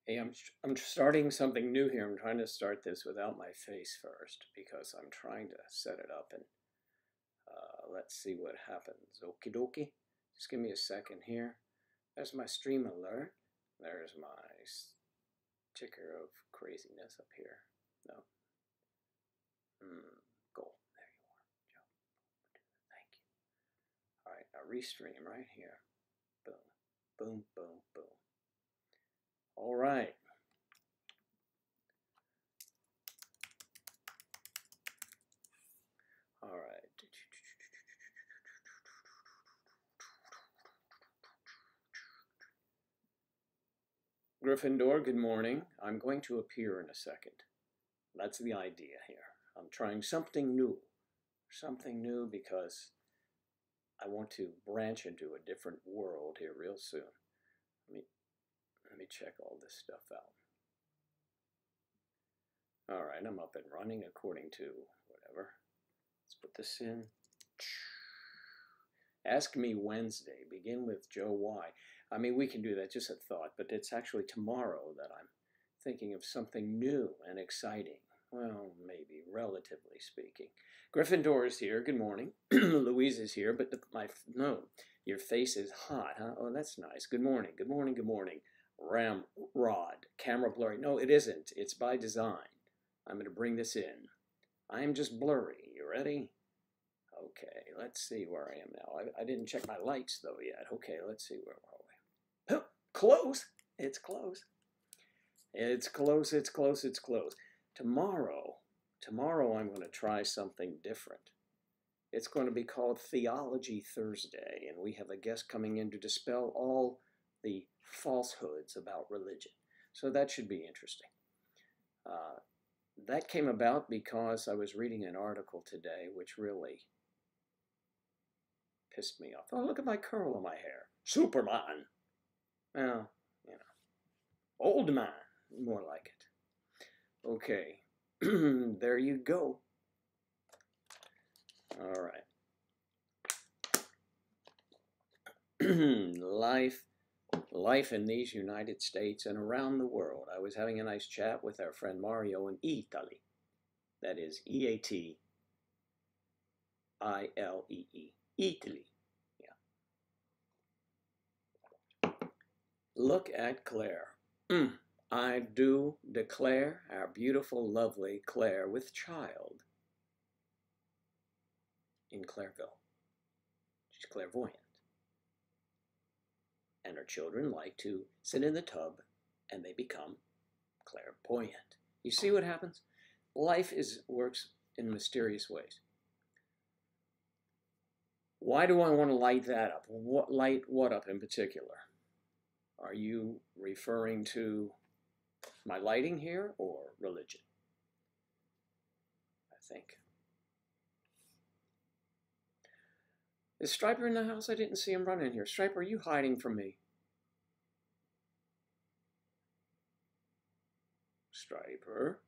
Hey, I'm starting something new here. I'm trying to start this without my face first because I'm trying to set it up and let's see what happens. Okie dokie. Just give me a second here. There's my stream alert. There's my ticker of craziness up here. No. Go. There you are. Joe. Thank you. All right, now restream right here. Boom, boom, boom, boom. All right. All right. Gryffindor, good morning. I'm going to appear in a second. That's the idea here. I'm trying something new. Something new because I want to branch into a different world here real soon. Let me check all this stuff out. All right, I'm up and running according to whatever. Let's put this in. Ask Me Wednesday. Begin with Joe Y. I mean, we can do that, just a thought, but it's actually tomorrow that I'm thinking of something new and exciting. Well, maybe, relatively speaking. Gryffindor is here. Good morning. Louise is here, but no, your face is hot, huh? Oh, that's nice. Good morning. Good morning. Good morning. Ramrod. Camera blurry. No, it isn't. It's by design. I'm going to bring this in. I am just blurry. You ready? Okay, let's see where I am now. I didn't check my lights, though, yet. Okay, let's see where are we. Close. It's close. It's close, it's close, it's close. Tomorrow I'm going to try something different. It's going to be called Theology Thursday, and we have a guest coming in to dispel all the falsehoods about religion. So that should be interesting. That came about because I was reading an article today which really pissed me off. Oh, look at my curl in my hair. Superman. Well, you know, old man, more like it. Okay, there you go. All right. Life in these United States and around the world. I was having a nice chat with our friend Mario in Italy. That is Eatillee. Italy. Yeah. Look at Claire. I do declare our beautiful, lovely Claire with child in Claireville. She's clairvoyant. And her children like to sit in the tub and they become clairvoyant. You see what happens? Life works in mysterious ways. Why do I want to light that up? Light what up in particular? Are you referring to my lighting here or religion? I think. Is Striper in the house? I didn't see him run in here. Striper, are you hiding from me? Striper.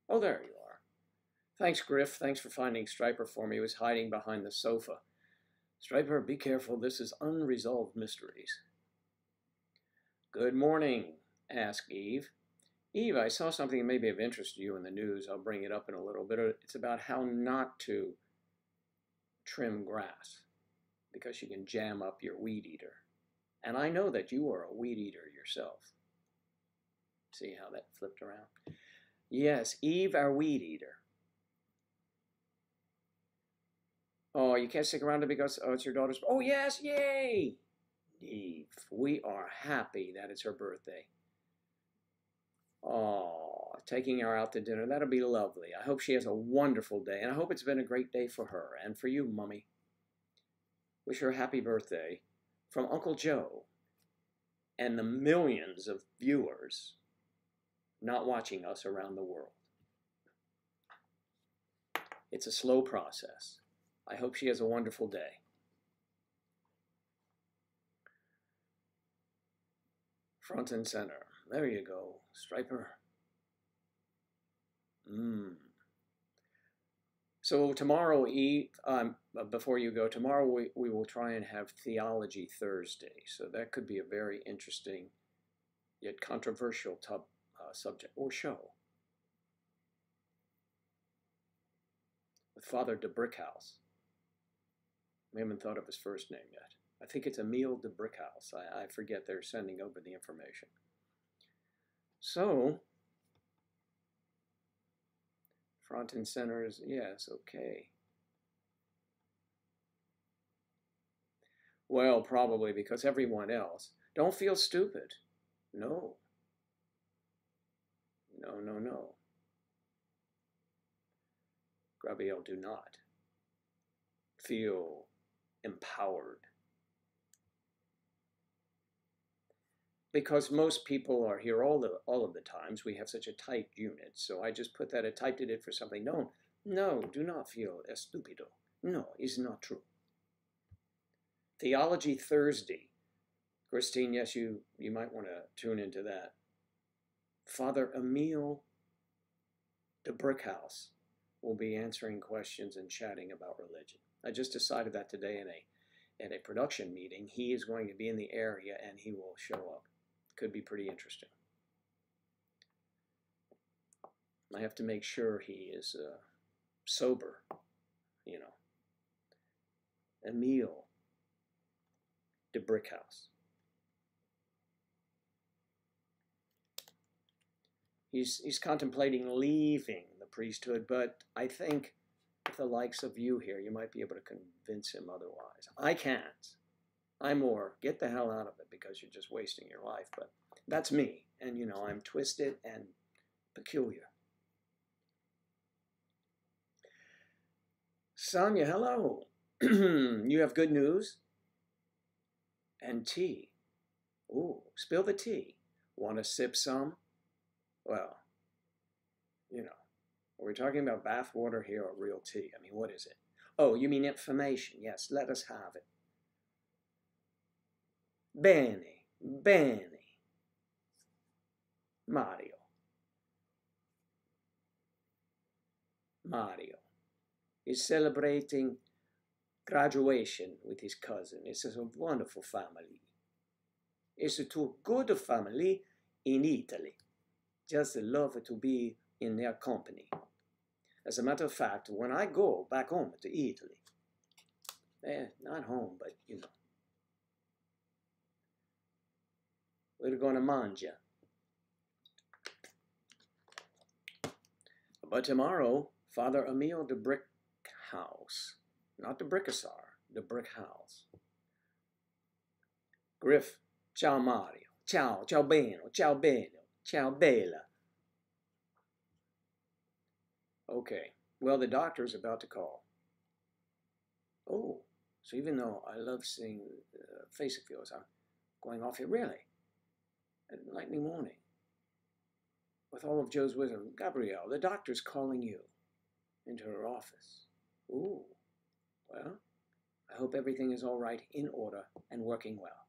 Oh, there you are. Thanks, Griff. Thanks for finding Striper for me. He was hiding behind the sofa. Striper, be careful. This is unresolved mysteries. Good morning, asked Eve. Eve, I saw something that may be of interest to you in the news. I'll bring it up in a little bit. It's about how not to trim grass because you can jam up your weed eater. And I know that you are a weed eater yourself. See how that flipped around? Yes, Eve, our weed eater. Oh, you can't stick around because it's your daughter's. Oh, yes, yay! Eve, we are happy that it's her birthday. Oh, taking her out to dinner. That'll be lovely. I hope she has a wonderful day, and I hope it's been a great day for her and for you, Mummy. Wish her a happy birthday from Uncle Joe and the millions of viewers not watching us around the world. It's a slow process. I hope she has a wonderful day. Front and center. There you go, Striper. So tomorrow, Eve, before you go, tomorrow we will try and have Theology Thursday. So that could be a very interesting yet controversial subject or show with Father de Brickhouse. We haven't thought of his first name yet. I think it's Emile de Brickhouse. I forget, they're sending over the information. So, front and center is, yes, okay. Well, probably because everyone else. Don't feel stupid. No. No, no, no. Gabriel, do not. Feel empowered. Because most people are here all of the times. We have such a tight unit. So I just put that, I typed it in for something. No, no, do not feel estupido. No, it's not true. Theology Thursday. Christine, yes, you might want to tune into that. Father Emile de Brickhouse will be answering questions and chatting about religion. I just decided that today in a production meeting. He is going to be in the area and he will show up. Could be pretty interesting. I have to make sure he is sober, you know. Emile de Brickhouse. He's contemplating leaving the priesthood, but I think with the likes of you here, you might be able to convince him otherwise. I can't. I'm more, get the hell out of it because you're just wasting your life. But that's me. And, you know, I'm twisted and peculiar. Sonia, hello. You have good news? And tea. Ooh, spill the tea. Want to sip some? Well, you know, are we talking about bath water here or real tea? I mean, what is it? Oh, you mean information. Yes, let us have it. Bene, bene. Mario is celebrating graduation with his cousin. It's a wonderful family. It's a good family in Italy. Just love to be in their company. As a matter of fact, when I go back home to Italy, not home, but you know, we're gonna mangia. But tomorrow, Father Emile de Brickhouse, not de Brickasar, de Brickhouse. Griff, ciao Mario, ciao, ciao bene, ciao bene, ciao bella. Okay, well, the doctor's about to call. Oh, so even though I love seeing the face of yours, I'm going off here, really? At lightning morning. With all of Joe's wisdom, Gabrielle, the doctor's calling you into her office. Ooh, well, I hope everything is all right, in order, and working well.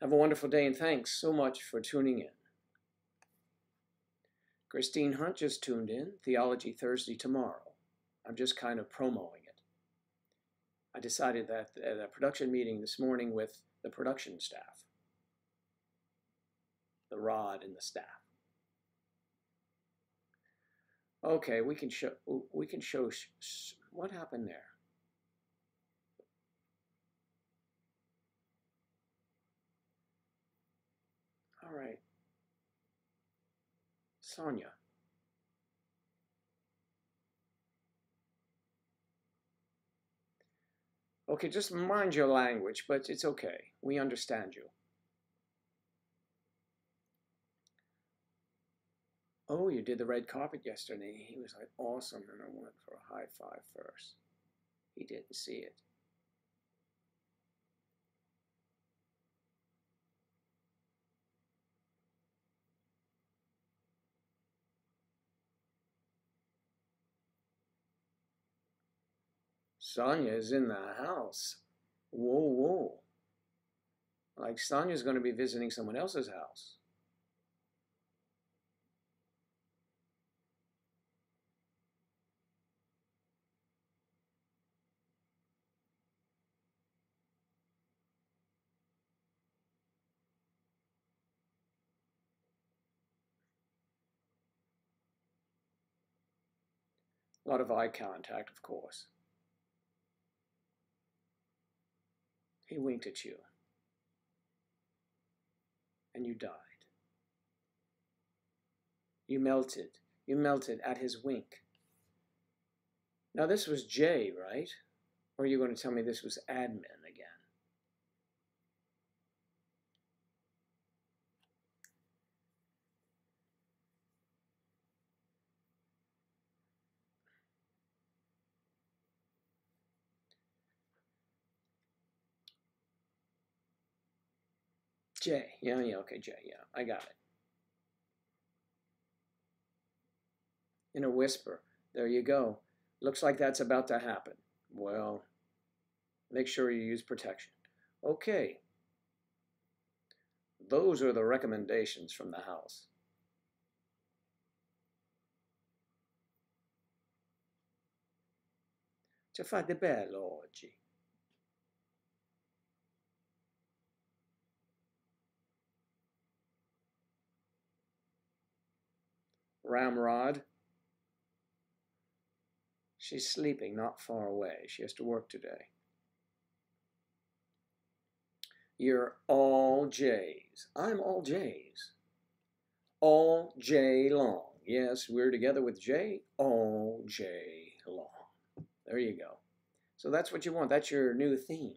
Have a wonderful day, and thanks so much for tuning in. Christine Hunt just tuned in, Theology Thursday tomorrow. I'm just kind of promoting it. I decided that at a production meeting this morning with the production staff, the rod and the staff. Okay, we can show what happened there. All right. Sonia. Okay, just mind your language, but it's okay. We understand you. Oh, you did the red carpet yesterday. He was like awesome, and I went for a high five first. He didn't see it. Sonia is in the house. Whoa, whoa. Like Sonia's going to be visiting someone else's house. A lot of eye contact, of course. He winked at you, and you died. You melted. You melted at his wink. Now this was J, right? Or are you going to tell me this was admin again? J. Yeah, okay, J. Yeah, I got it. In a whisper. There you go. Looks like that's about to happen. Well, make sure you use protection. Okay. Those are the recommendations from the house. Ci fate bello oggi. Ramrod. She's sleeping not far away. She has to work today. You're all J's. I'm all J's. All J long. Yes, we're together with J all J long. There you go. So that's what you want. That's your new theme,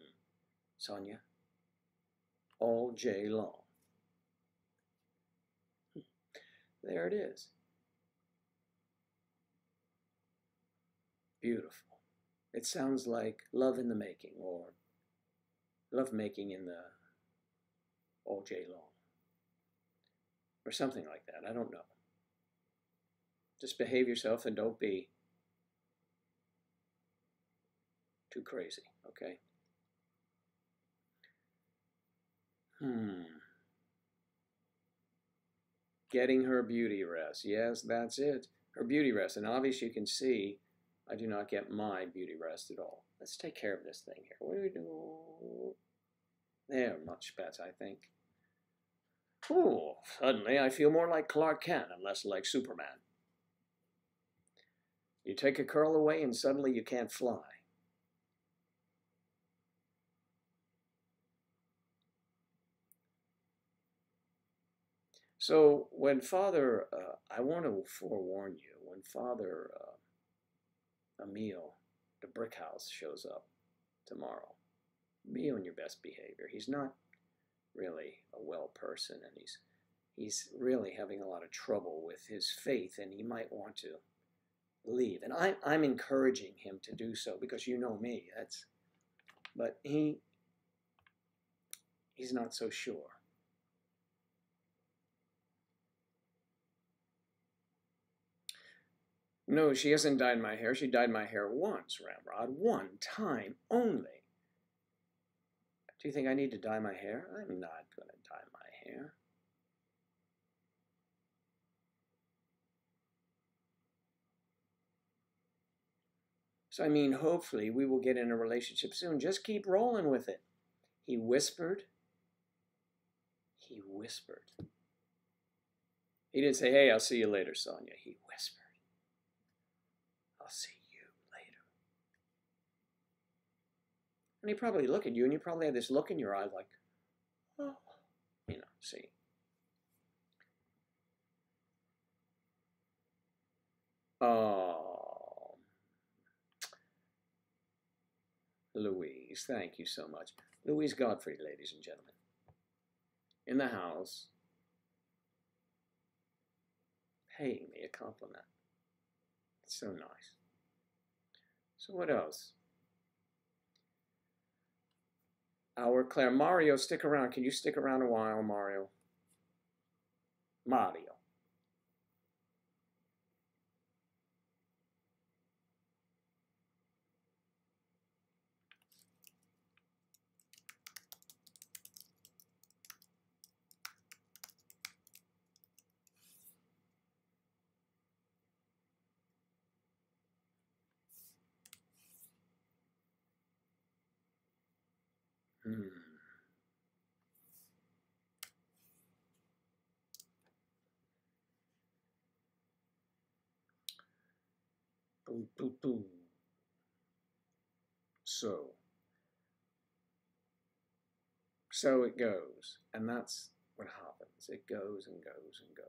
Sonia. All J long. There it is. Beautiful. It sounds like love in the making, or love making in the all J long, or something like that. I don't know. Just behave yourself and don't be too crazy, okay? Getting her beauty rest. Yes, that's it. Her beauty rest. And obviously you can see I do not get my beauty rest at all. Let's take care of this thing here. What do we do? There, much better, I think. Oh, suddenly I feel more like Clark Kent and less like Superman. You take a curl away and suddenly you can't fly. So when Father, I want to forewarn you, when Father Emil, the brick house, shows up tomorrow, be on your best behavior. He's not really a well person, and he's really having a lot of trouble with his faith, and he might want to leave. And I'm encouraging him to do so because you know me. But he's not so sure. No, she hasn't dyed my hair. She dyed my hair once, Ramrod. One time only. Do you think I need to dye my hair? I'm not going to dye my hair. So, I mean, hopefully we will get in a relationship soon. Just keep rolling with it. He whispered. He whispered. He didn't say, hey, I'll see you later, Sonia. He whispered. I'll see you later. And he probably looked at you, and you probably had this look in your eyes like, oh, see. Oh, Louise, thank you so much. Louise Godfrey, ladies and gentlemen. In the house, paying me a compliment. It's so nice. So what else? Our Claire. Mario, stick around. Can you stick around a while, Mario? Mario. Boom, boom, boom. So it goes, and that's what happens. It goes and goes and goes.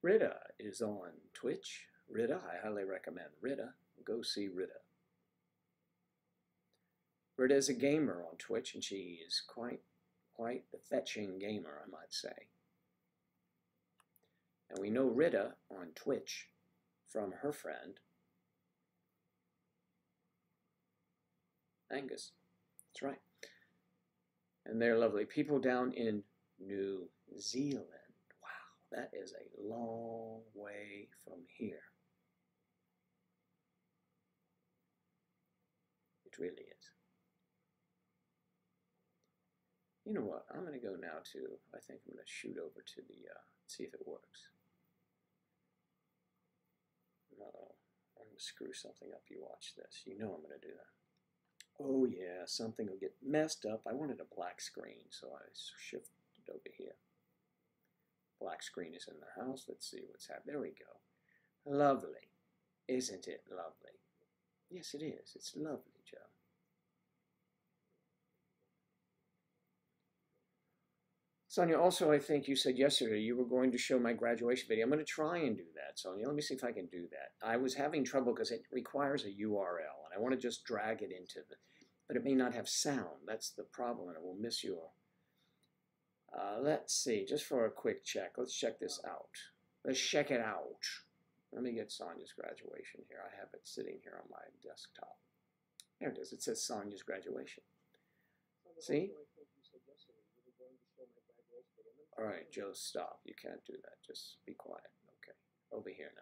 Rita is on Twitch. Rita, I highly recommend Rita. Go see Rita. Rita is a gamer on Twitch, and she is quite the fetching gamer, I might say. And we know Rita on Twitch from her friend, Angus. That's right. And they're lovely people down in New Zealand. Wow, that is a long way from here. It really is. You know what? I'm going to go now to, I think I'm going to shoot over to the, see if it works. Uh-oh, I'm going to screw something up. You watch this. You know I'm going to do that. Oh yeah, something will get messed up. I wanted a black screen, so I shifted over here. Black screen is in the house. Let's see what's happening. There we go. Lovely. Isn't it lovely? Yes, it is. It's lovely, Joe. Sonia, also, I think you said yesterday you were going to show my graduation video. I'm going to try and do that, Sonia. Let me see if I can do that. I was having trouble because it requires a URL, and I want to just drag it into the, but it may not have sound. That's the problem, and it will miss your. Let's see, just for a quick check. Let's check this out. Let's check it out. Let me get Sonia's graduation here. I have it sitting here on my desktop. There it is. It says Sonia's graduation. See? All right, Joe, stop. You can't do that. Just be quiet. Okay, over here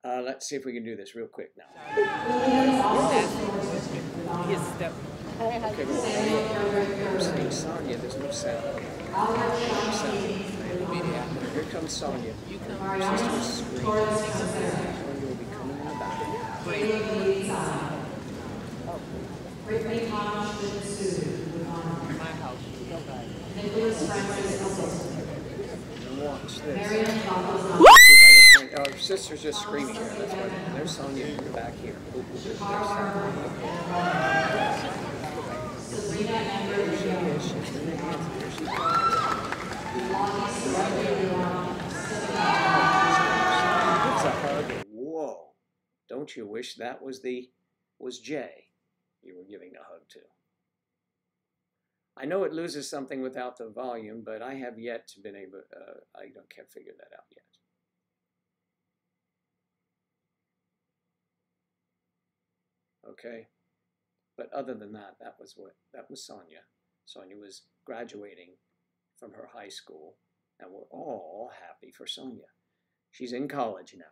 now. Let's see if we can do this real quick now. Okay, we're saying Sonia, there's no sound. No sound. Here comes Sonia. Your sister's screaming. Sonia will be coming in the back. Brittany Thomas with the student. Watch this. Oh, her sister's just screaming here. That's why there's Sonia in the back here. It's a hug. Whoa. Don't you wish that was Jay you were giving a hug to? I know it loses something without the volume, but I have yet to been able, can't figure that out yet. Okay, but other than that, that was Sonia. Sonia was graduating from her high school, and we're all happy for Sonia. She's in college now.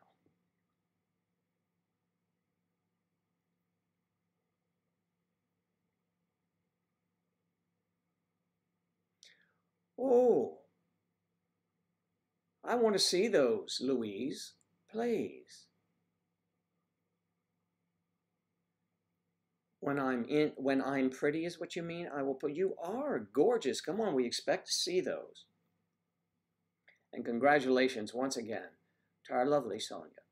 Oh, I want to see those, Louise, please. When I'm pretty is what you mean? I will put, you are gorgeous. Come on, we expect to see those. And congratulations once again to our lovely Sonia.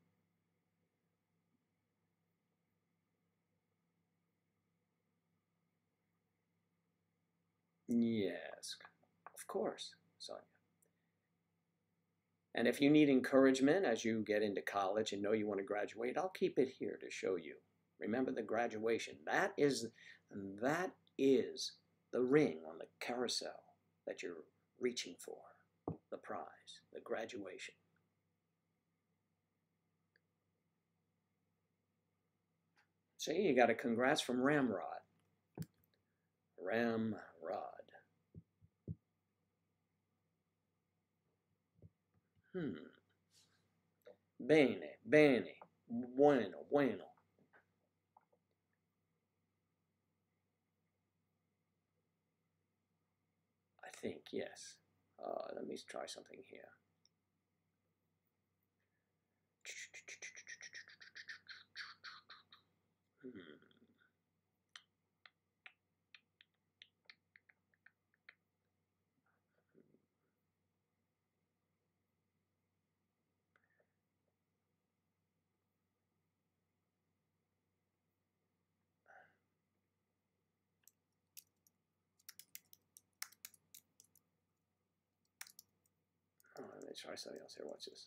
Yes, of course, Sonia. And if you need encouragement as you get into college and know you want to graduate, I'll keep it here to show you. Remember the graduation. That is the ring on the carousel that you're reaching for, the prize, the graduation. See, you got a congrats from Ramrod. Ramrod. Bene, bene, bueno, bueno. I think, yes. Let me try something here. Let's try something else here. Watch this.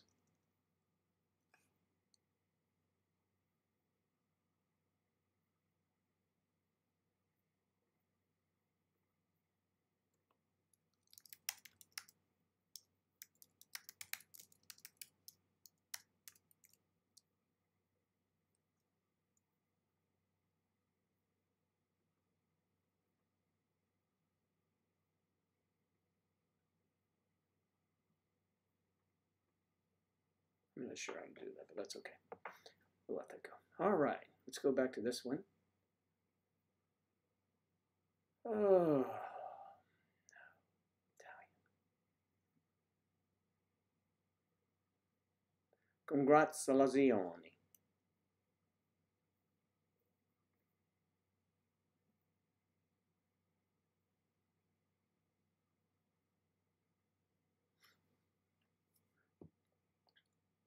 I'm not sure how to do that, but that's okay. We'll let that go. All right, let's go back to this one. Oh, congratulazioni.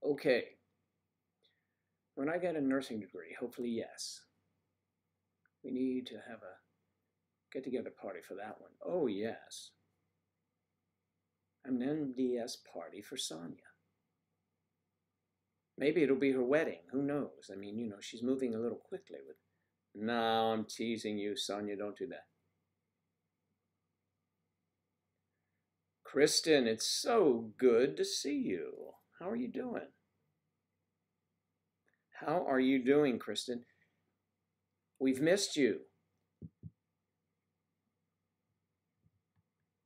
Okay. When I get a nursing degree, hopefully yes, we need to have a get-together party for that one. Oh, yes. An MDS party for Sonia. Maybe it'll be her wedding. Who knows? I mean, you know, she's moving a little quickly with... No, I'm teasing you, Sonia. Don't do that. Kristen, it's so good to see you. How are you doing? How are you doing, Kristen? We've missed you.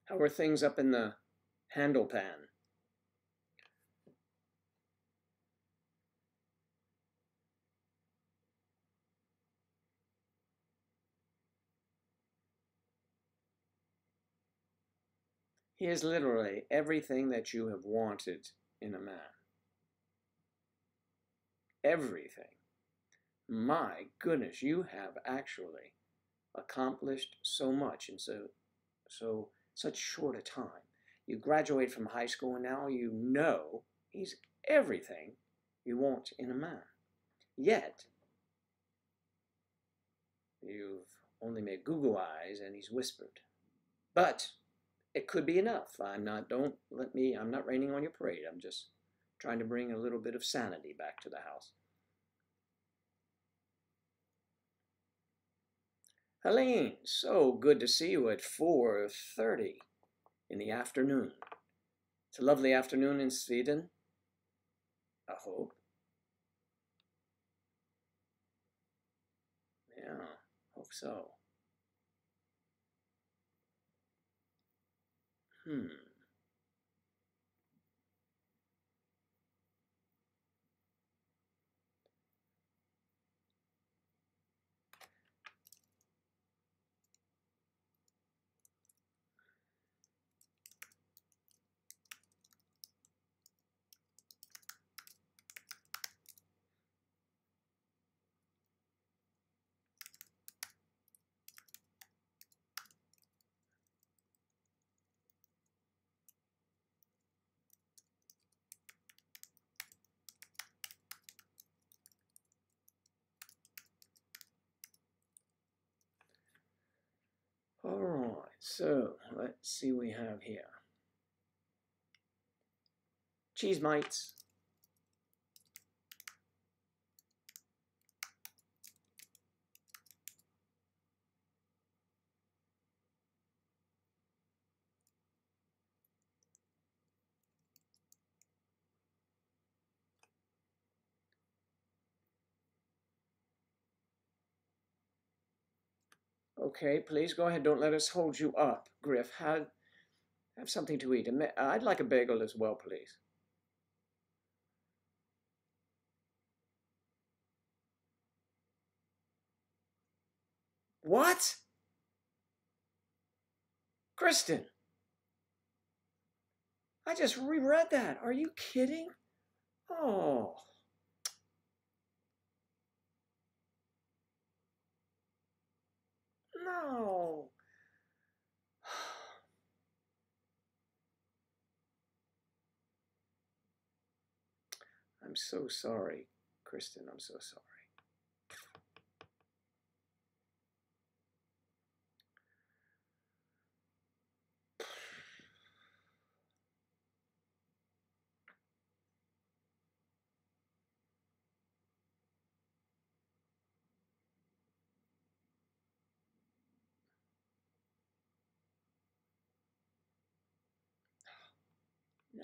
How are things up in the handle pan? He is literally everything that you have wanted in a man. Everything. My goodness, you have actually accomplished so much in such short a time. You graduate from high school and now you know he's everything you want in a man. Yet, you've only made Google eyes and he's whispered. But it could be enough. I'm not raining on your parade. I'm just trying to bring a little bit of sanity back to the house. Helene, so good to see you at 4:30 in the afternoon. It's a lovely afternoon in Sweden, I hope. Yeah, hope so. All right, so let's see what we have here. Cheese mites. Okay, please go ahead. Don't let us hold you up. Griff, have something to eat. I'd like a bagel as well, please. What? Kristen, I just reread that. Are you kidding? Oh. No. I'm so sorry, Kristen. I'm so sorry.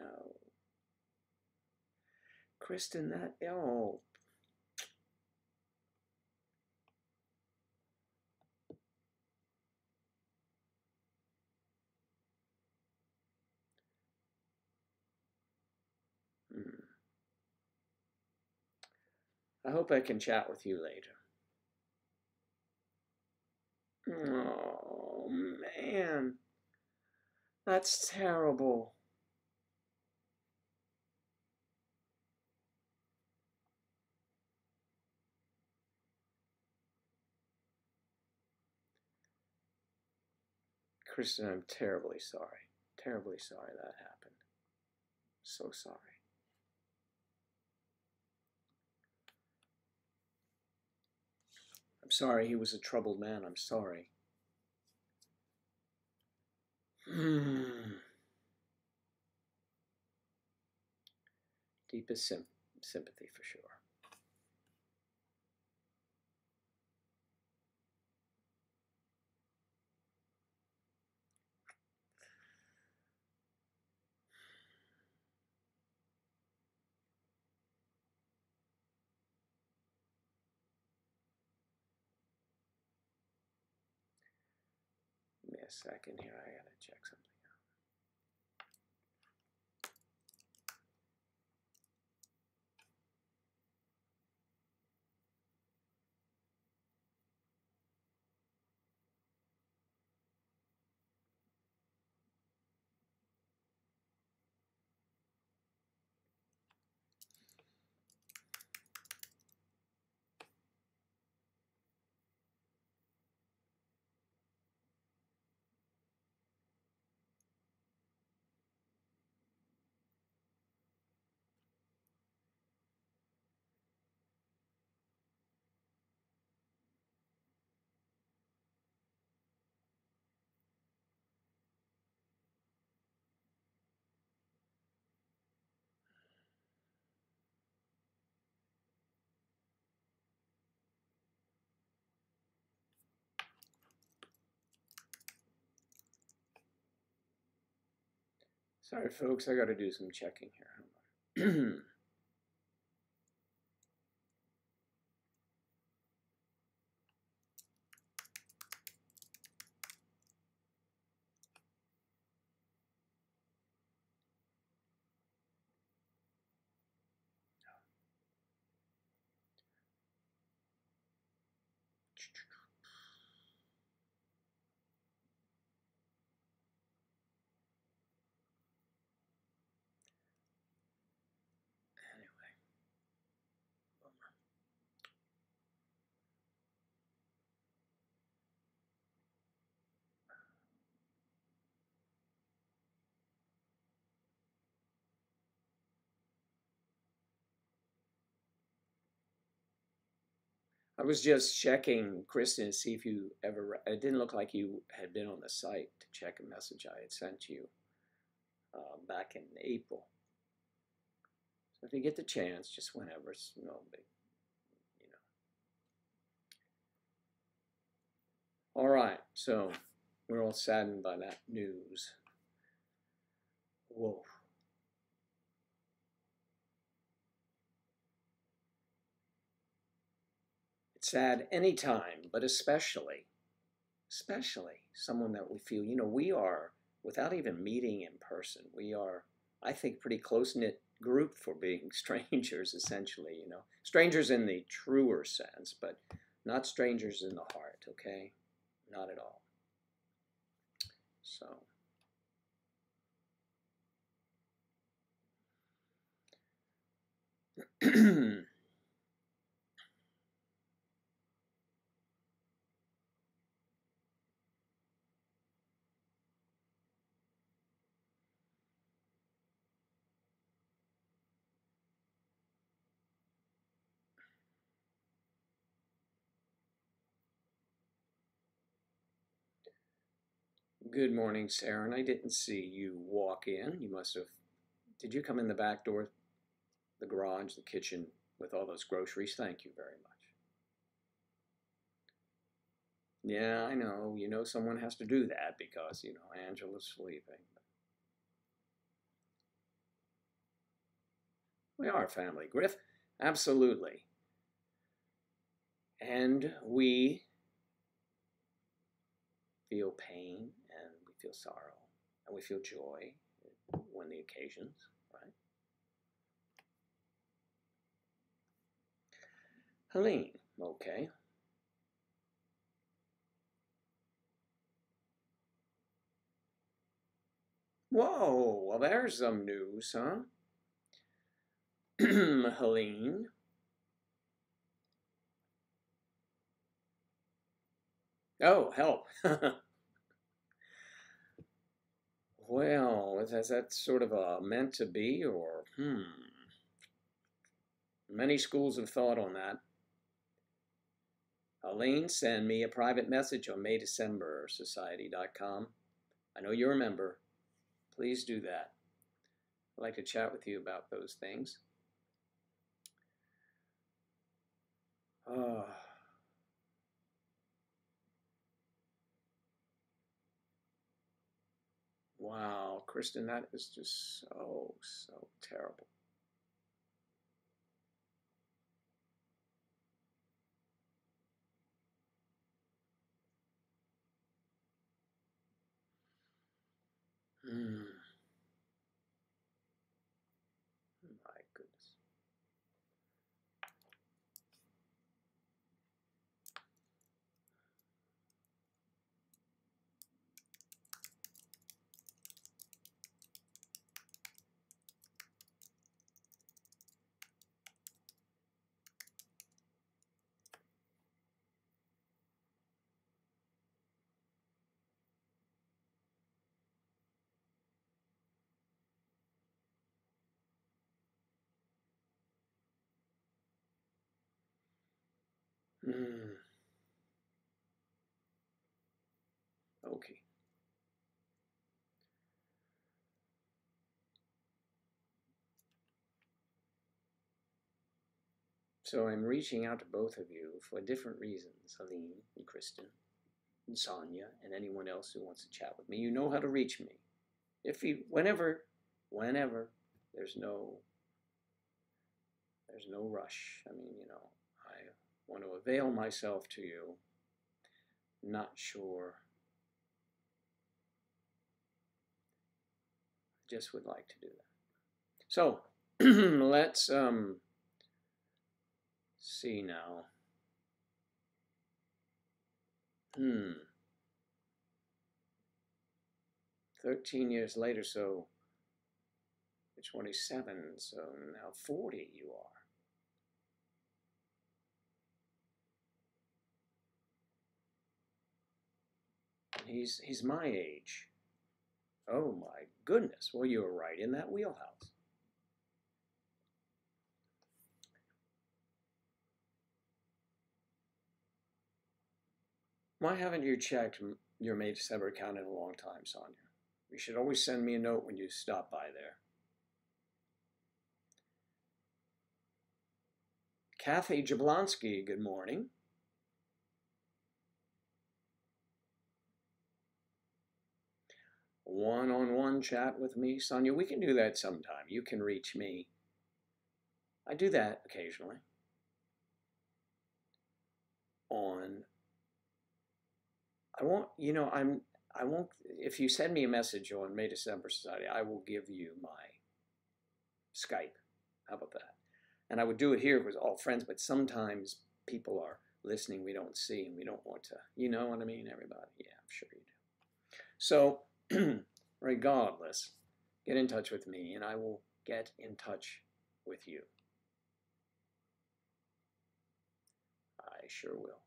No. Kristen, that, oh. Hmm. I hope I can chat with you later. Oh, man. That's terrible. Kristen, I'm terribly sorry. Terribly sorry that happened. So sorry. I'm sorry he was a troubled man. I'm sorry. Deepest sympathy for sure. Give me a second here. I gotta check something. Sorry, folks. I gotta do some checking here. Anyway, bummer. I was just checking, Kristen, to see if you ever. It didn't look like you had been on the site to check a message I had sent you back in April. So if you get the chance, just whenever, it's no big, you know. All right, so we're all saddened by that news. Whoa. It's sad anytime, but especially someone that we feel, we are, without even meeting in person, we are, I think, pretty close-knit group for being strangers, essentially, Strangers in the truer sense, but not strangers in the heart, okay? Not at all. So. Good morning, Sarah. And I didn't see you walk in. You must have. Did you come in the back door, the garage, the kitchen with all those groceries? Thank you very much. Yeah, I know. Someone has to do that because, Angela's sleeping. We are family, Griff. Absolutely. And we feel pain, and we feel sorrow, and we feel joy when the occasions, right? Helene, okay. Whoa, well, there's some news, huh? Helene. Oh, help. Well, is that sort of a meant to be, or Many schools of thought on that. Helene, send me a private message on maydecembersociety.com. I know you're a member. Please do that. I'd like to chat with you about those things. Oh. Wow, Kristen, that is just so terrible. My goodness. Okay. So I'm reaching out to both of you for different reasons, Helene and Kristen and Sonia and anyone else who wants to chat with me. You know how to reach me. If you, whenever, there's no rush. I mean, I want to avail myself to you. Not sure. Just would like to do that. So let's see now. 13 years later, so you're 27, so now 40 you are. And he's my age. Oh my goodness. Well, you were right in that wheelhouse. Why haven't you checked your May December account in a long time, Sonia? You should always send me a note when you stop by there. Kathy Jablonski, good morning. One-on-one chat with me, Sonia. We can do that sometime. You can reach me. I do that occasionally. I won't, if you send me a message on May December Society, I will give you my Skype. How about that? And I would do it here with all friends, but sometimes people are listening we don't see, and we don't want to, you know what I mean, everybody? Yeah, I'm sure you do. So, regardless, get in touch with me, and I will get in touch with you. I sure will.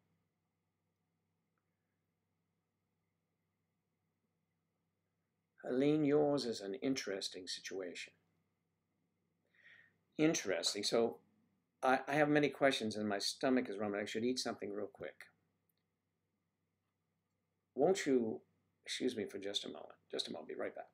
Helene, yours is an interesting situation. Interesting. So I have many questions and my stomach is rumbling. I should eat something real quick. Won't you excuse me for just a moment? Just a moment. Be right back.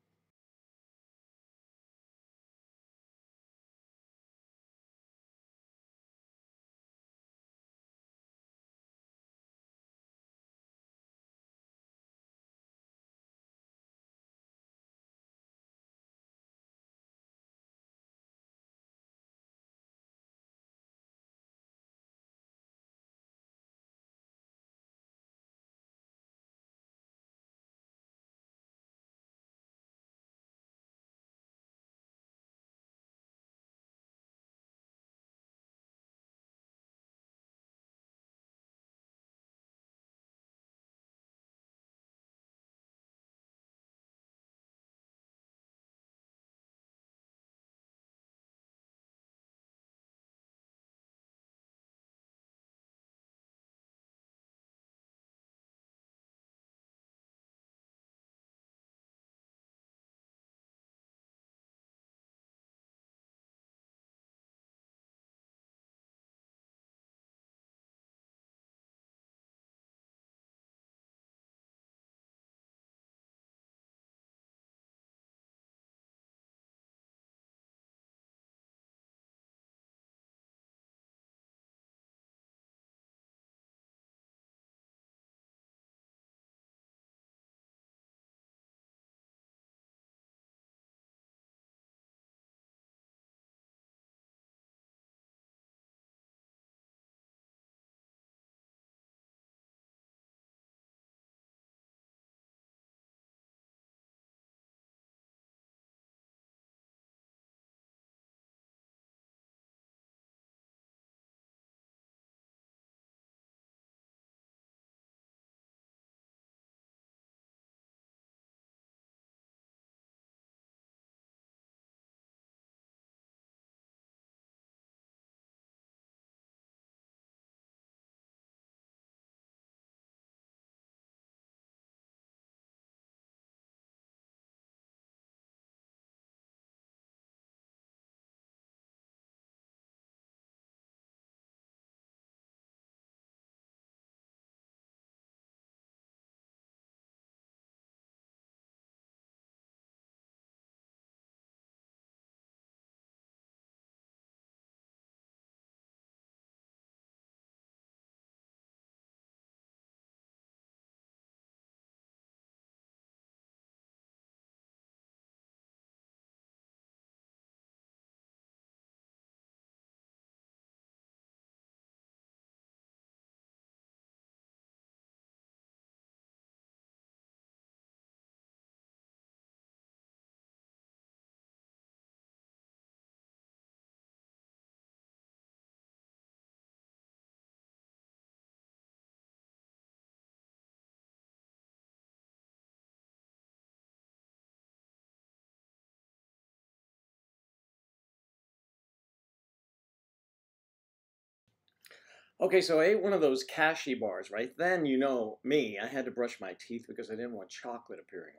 Okay, so I ate one of those cashy bars, right? Then, you know me, I had to brush my teeth because I didn't want chocolate appearing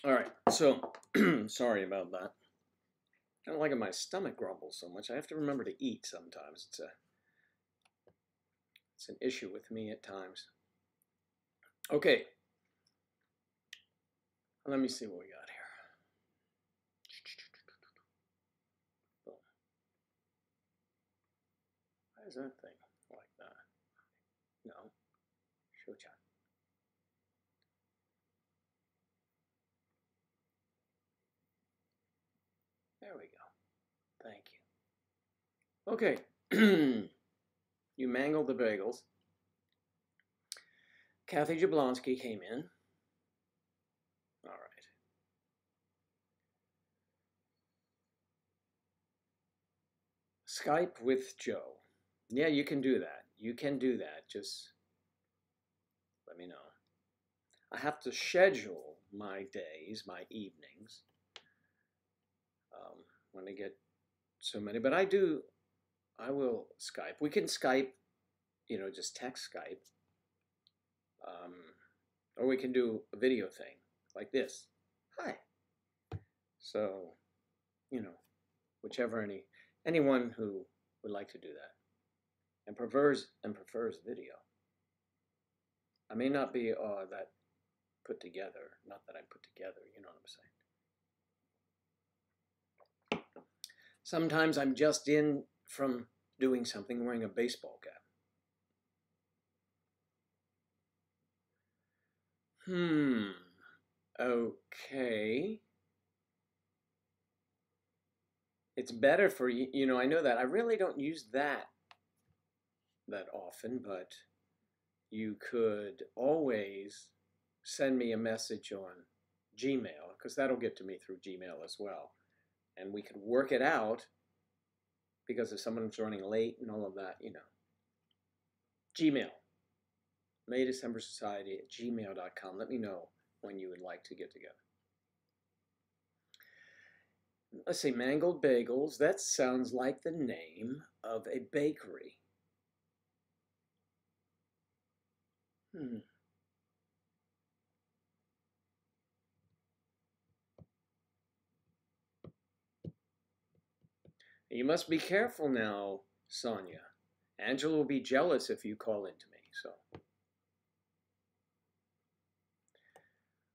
in it. All right, so sorry about that. I don't like it, my stomach grumbles so much. I have to remember to eat sometimes. It's an issue with me at times. Okay, let me see what we got here. Boom. Why is that thing like that? No, Shochan. There we go. Thank you. Okay, you mangled the bagels. Kathy Jablonski came in. All right. Skype with Joe. Yeah, you can do that. You can do that. Just let me know. I have to schedule my days, my evenings, when I get so many. But I will Skype. We can Skype, just text Skype. Um, or we can do a video thing like this. Hi. So, whichever anyone who would like to do that and prefers video. I may not be that put together. Not that I'm put together, you know what I'm saying. Sometimes I'm just in from doing something wearing a baseball cap. Okay. It's better for you, I know that. I really don't use that often, but you could always send me a message on Gmail, because that'll get to me through Gmail as well. And we could work it out, because if someone's running late and all of that, Gmail, maydecembersociety@gmail.com. Let me know when you would like to get together. Let's see, Mangled Bagels. That sounds like the name of a bakery. You must be careful now, Sonia. Angela will be jealous if you call into me, so.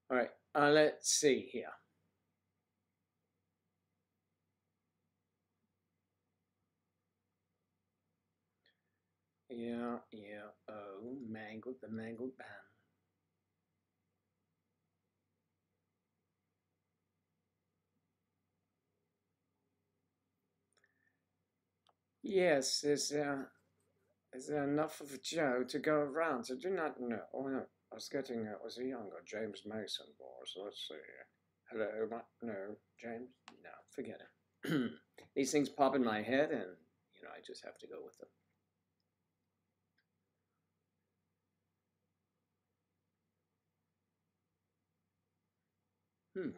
All right, let's see here. Yeah, oh, the mangled pan. Yes, is there enough of Joe to go around? I do not know. Oh, no, I was getting, was a younger James Mason was. Let's see. Hello, no, James? No, forget it. These things pop in my head, and, I just have to go with them.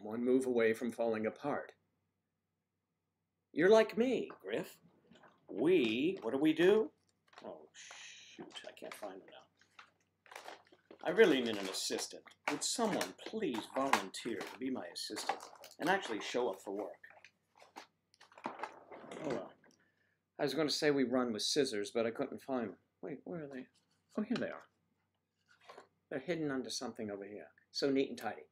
One move away from falling apart. You're like me, Griff. What do we do? Oh, shoot, I can't find him now. I really need an assistant. Would someone please volunteer to be my assistant and actually show up for work? Oh, well. I was going to say we run with scissors, but I couldn't find them. Wait, where are they? Oh, here they are. They're hidden under something over here. So neat and tidy.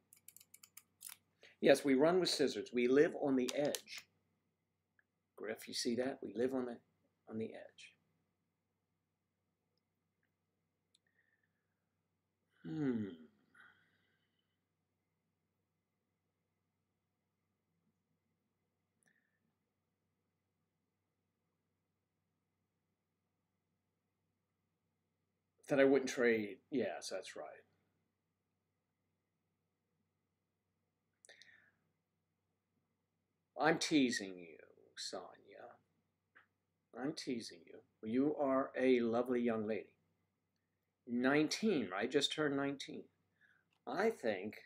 Yes, we run with scissors. We live on the edge. Griff, you see that? We live on the edge. That I wouldn't trade. Yes, that's right. I'm teasing you, Sonia. I'm teasing you. You are a lovely young lady. 19, right? Just turned 19. I think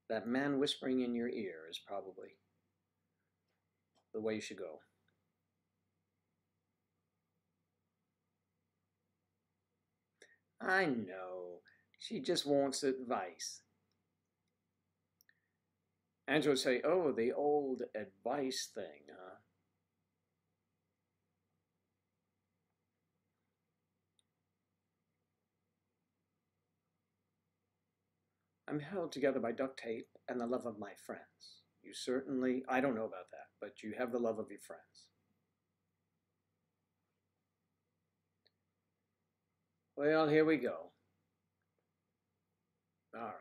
that man whispering in your ear is probably the way you should go. I know. She just wants advice. Angela would say, oh, the old advice thing, huh? I'm held together by duct tape and the love of my friends. You certainly, I don't know about that, but you have the love of your friends. Well, here we go. All right.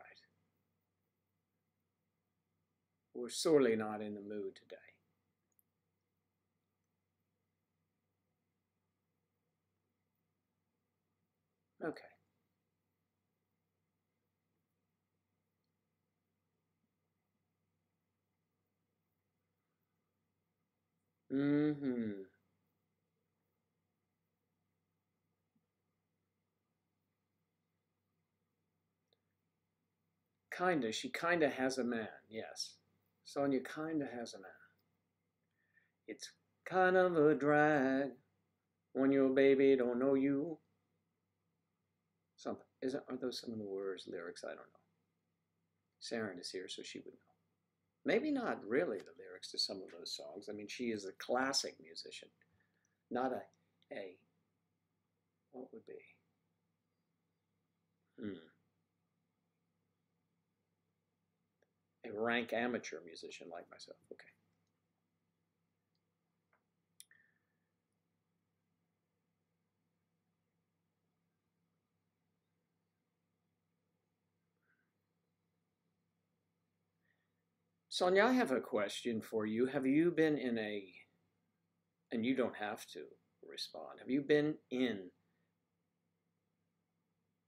We're sorely not in the mood today. Okay. Mm-hmm. Kinda. She kinda has a man, yes. Sonia kinda has a man. It's kind of a drag when your baby don't know you. Something. Are those some of the words, lyrics? I don't know. Saren is here, so she would know. Maybe not really the lyrics to some of those songs. I mean, she is a classic musician, not a what would be? Hmm. A rank amateur musician like myself. Okay. Sonia, I have a question for you. Have you been in and you don't have to respond, have you been in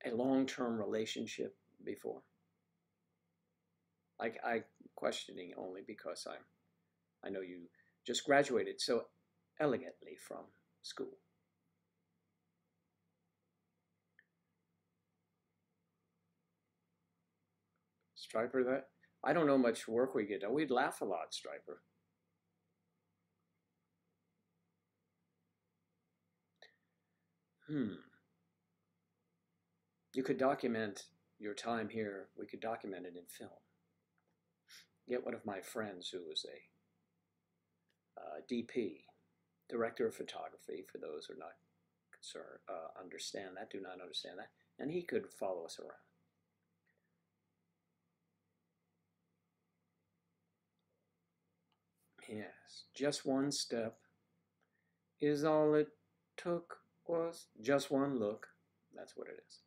a long-term relationship before? I questioning only because I know you just graduated so elegantly from school. Striper, that I don't know much work we get done. We'd laugh a lot, Striper. Hmm. You could document your time here. We could document it in film. Get one of my friends who was a DP, director of photography, for those who are not concerned, understand that, do not understand that, and he could follow us around. Yes, just one step is all it took, was just one look. That's what it is.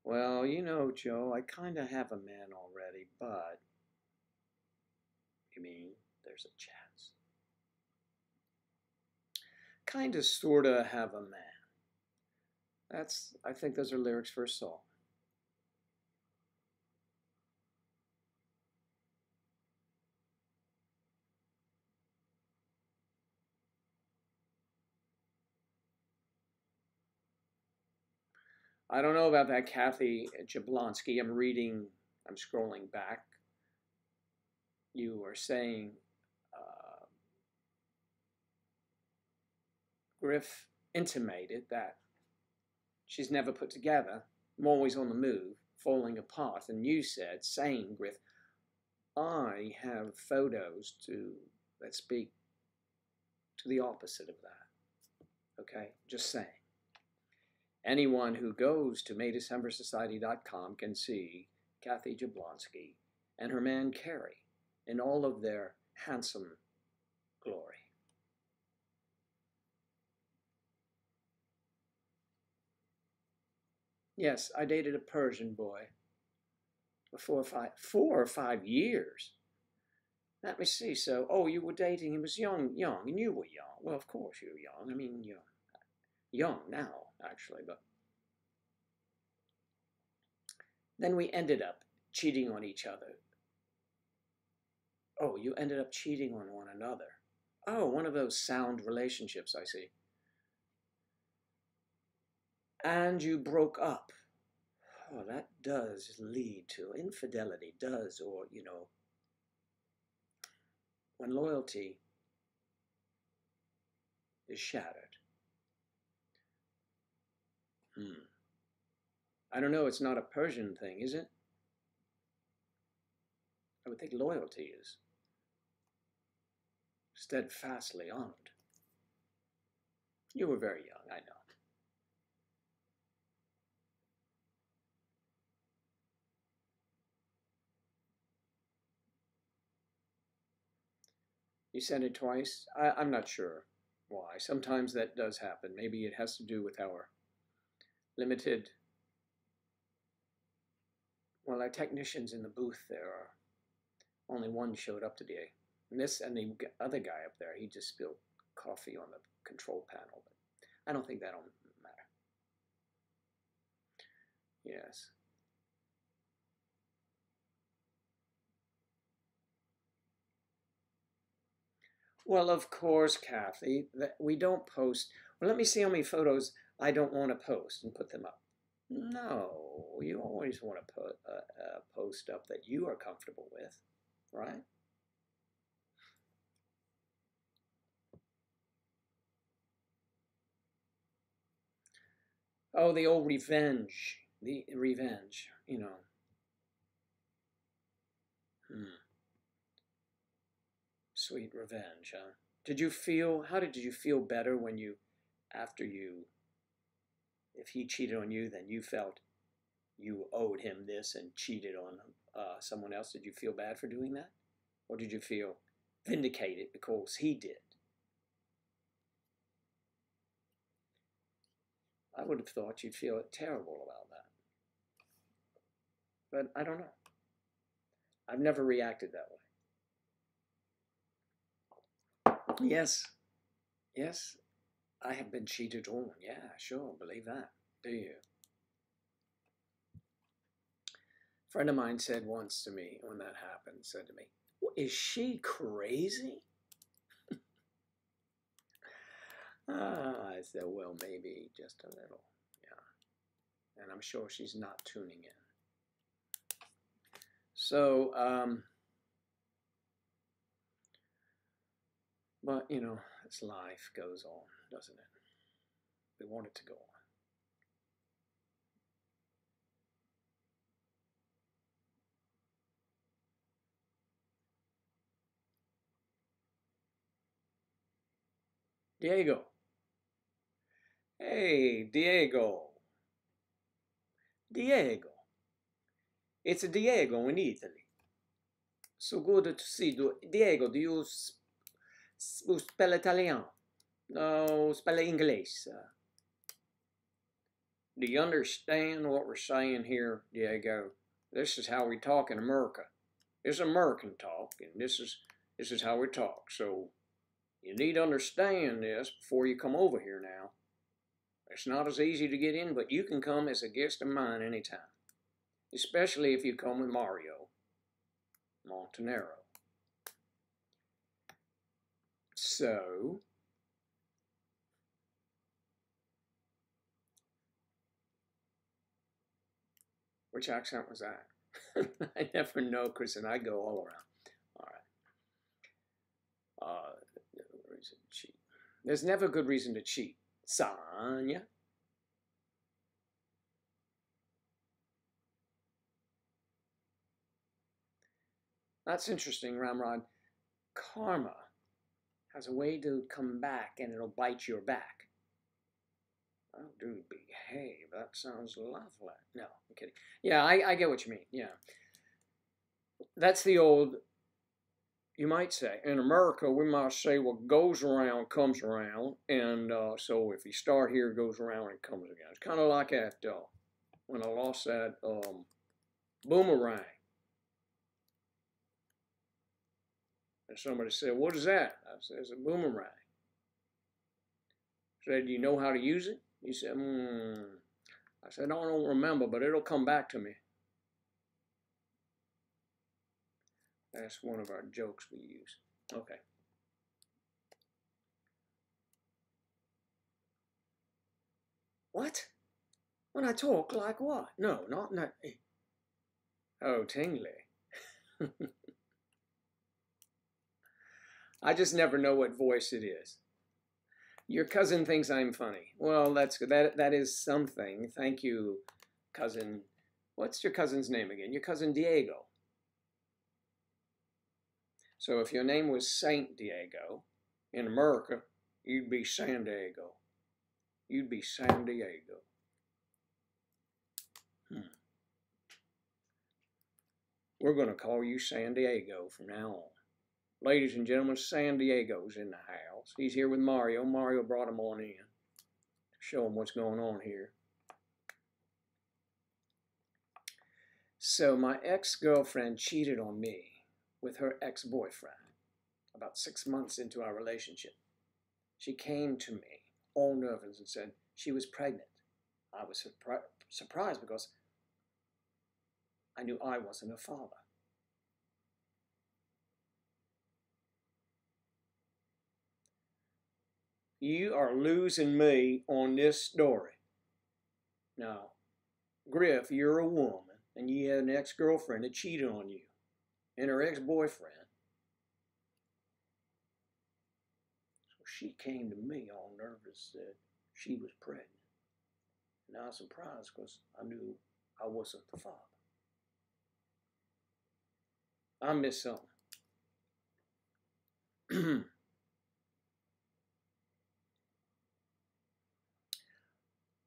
Well, you know, Joe, I kind of have a man already, but you mean there's a chance? Kind of, sort of have a man. I think those are lyrics for a song. I don't know about that, Kathy Jablonski. I'm scrolling back. You were saying Griff intimated that she's never put together, I'm always on the move, falling apart. And you said, saying, Griff, I have photos that speak to the opposite of that. Okay? Just saying. Anyone who goes to maydecembersociety.com can see Kathy Jablonski and her man Carrie in all of their handsome glory. Yes, I dated a Persian boy for 4 or 5 years. Let me see. So, oh, you were dating. He was young, and you were young. Well, of course you were young. I mean, you're young now, actually, but then we ended up cheating on each other. Oh, you ended up cheating on one another. Oh, one of those sound relationships, I see. And you broke up. Oh, that does lead to infidelity, does, or, when loyalty is shattered. Hmm. I don't know. It's not a Persian thing, is it? I would think loyalty is steadfastly honored. You were very young, I know. You said it twice? I'm not sure why. Sometimes that does happen. Maybe it has to do with our limited. Well, our technicians in the booth there are only one showed up today. And the other guy up there, he just spilled coffee on the control panel. But I don't think that'll matter. Yes. Well, of course, Kathy, that we don't post. Well, let me see how many photos I don't want to post and put them up. No, you always want to put post up that you are comfortable with, right? Oh, the old revenge, you know. Hmm. Sweet revenge, huh? How did you feel better when after you, if he cheated on you, then you felt you owed him this and cheated on someone else? Did you feel bad for doing that? Or did you feel vindicated because he did? I would have thought you'd feel terrible about that. But I don't know. I've never reacted that way. Yes, yes, I have been cheated on. Yeah, sure, believe that. Do you? A friend of mine said once to me when that happened, said to me, "Is she crazy?" I said, well, maybe just a little. Yeah. And I'm sure she's not tuning in. So, but you know, as life goes on, doesn't it? We want it to go on. Diego. Hey, Diego. Diego. It's a Diego in Italy. So good to see you. Diego, do you spell Italian? No, spell English. Do you understand what we're saying here, Diego? This is how we talk in America. It's American talk, and this is how we talk. So you need to understand this before you come over here now. It's not as easy to get in, but you can come as a guest of mine anytime. Especially if you come with Mario Montanaro. So, which accent was that? I never know, Chris, and I go all around. All right. No reason to cheat. There's never a good reason to cheat. Sonya. That's interesting, Ramrod. Karma has a way to come back and it'll bite your back. Oh, dude, behave. That sounds lovely. No, I'm kidding. Yeah, I get what you mean. Yeah. That's the old, you might say, in America, we might say what goes around comes around. And so if you start here, it goes around and comes again. It's kind of like that when I lost that boomerang. And somebody said, what is that? I said, it's a boomerang. I said, do you know how to use it? He said, I said, I don't remember, but it'll come back to me. That's one of our jokes we use. Okay. What? When I talk like what? No, not that. Oh, tingly. I just never know what voice it is. Your cousin thinks I'm funny. Well, that's good. That is something. Thank you, cousin. What's your cousin's name again? Your cousin Diego. So if your name was Saint Diego, in America, you'd be San Diego. You'd be San Diego. We're going to call you San Diego from now on. Ladies and gentlemen, San Diego's in the house. He's here with Mario. Mario brought him on in to show him what's going on here. So my ex-girlfriend cheated on me with her ex-boyfriend about 6 months into our relationship. She came to me all nervous and said she was pregnant. I was surprised because I knew I wasn't her father. You are losing me on this story. Now, Griff, you're a woman, and you had an ex-girlfriend that cheated on you, and her ex-boyfriend. So she came to me all nervous, said she was pregnant. And I was surprised because I knew I wasn't the father. I missed something.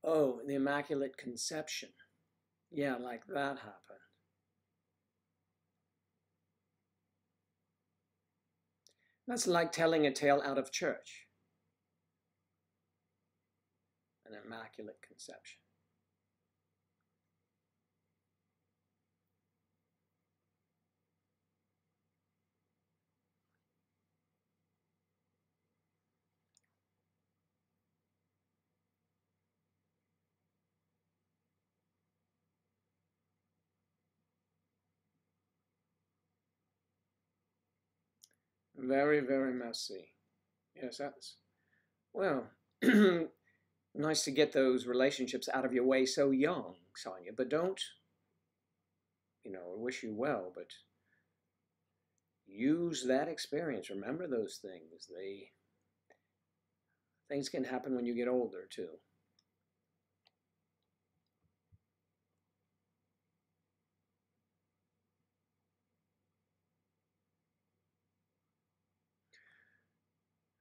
Oh, the Immaculate Conception. Yeah, like that happened. That's like telling a tale out of church. An Immaculate Conception. Very, very messy. Yes, that's, well, nice to get those relationships out of your way so young, Sonia, but don't, I wish you well, but use that experience. Remember those things. Things can happen when you get older, too.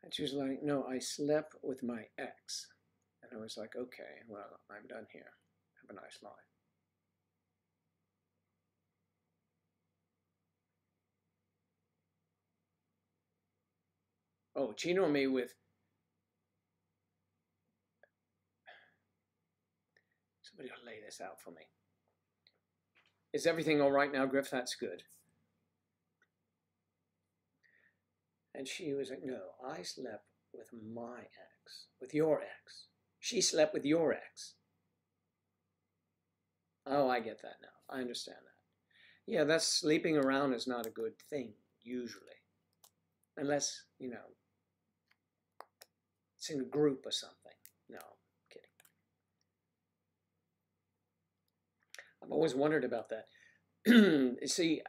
And she was like, no, I slept with my ex. And I was like, okay, well, I'm done here. Have a nice life. Oh, cheating on me with, somebody will lay this out for me. Is everything all right now, Griff? That's good. And she was like, no, I slept with my ex, with your ex. She slept with your ex. Oh, I get that now. I understand that. Yeah, that's sleeping around is not a good thing, usually. Unless, it's in a group or something. No, I'm kidding. I've always wondered about that. See,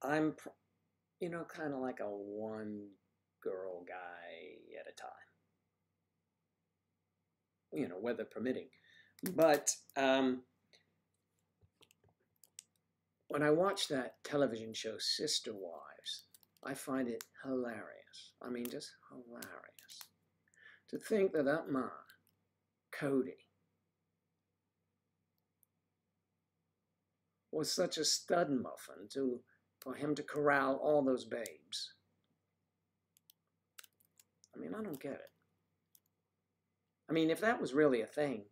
I'm, kind of like a one girl guy at a time. Weather permitting. But when I watch that television show, Sister Wives, I find it hilarious. I mean, just hilarious. To think that that man, Cody, was such a stud muffin for him to corral all those babes. I mean, I don't get it. I mean, if that was really a thing,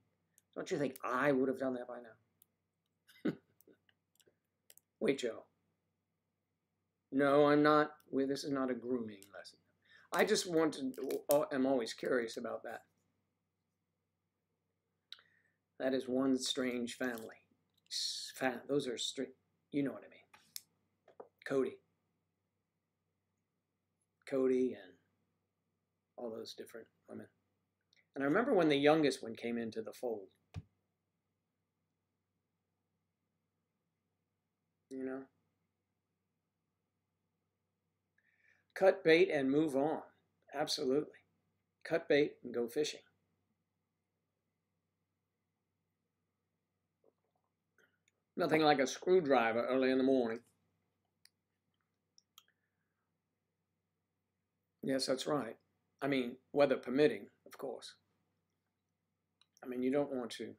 don't you think I would have done that by now? Wait, Joe. No, I'm not. This is not a grooming lesson. I just am always curious about that. That is one strange family. Those are strange. You know what I mean. Cody and all those different women. And I remember when the youngest one came into the fold. Cut bait and move on. Absolutely. cut bait, and go fishing. Nothing like a screwdriver early in the morning. Yes, that's right. I mean, weather permitting, of course. I mean, you don't want to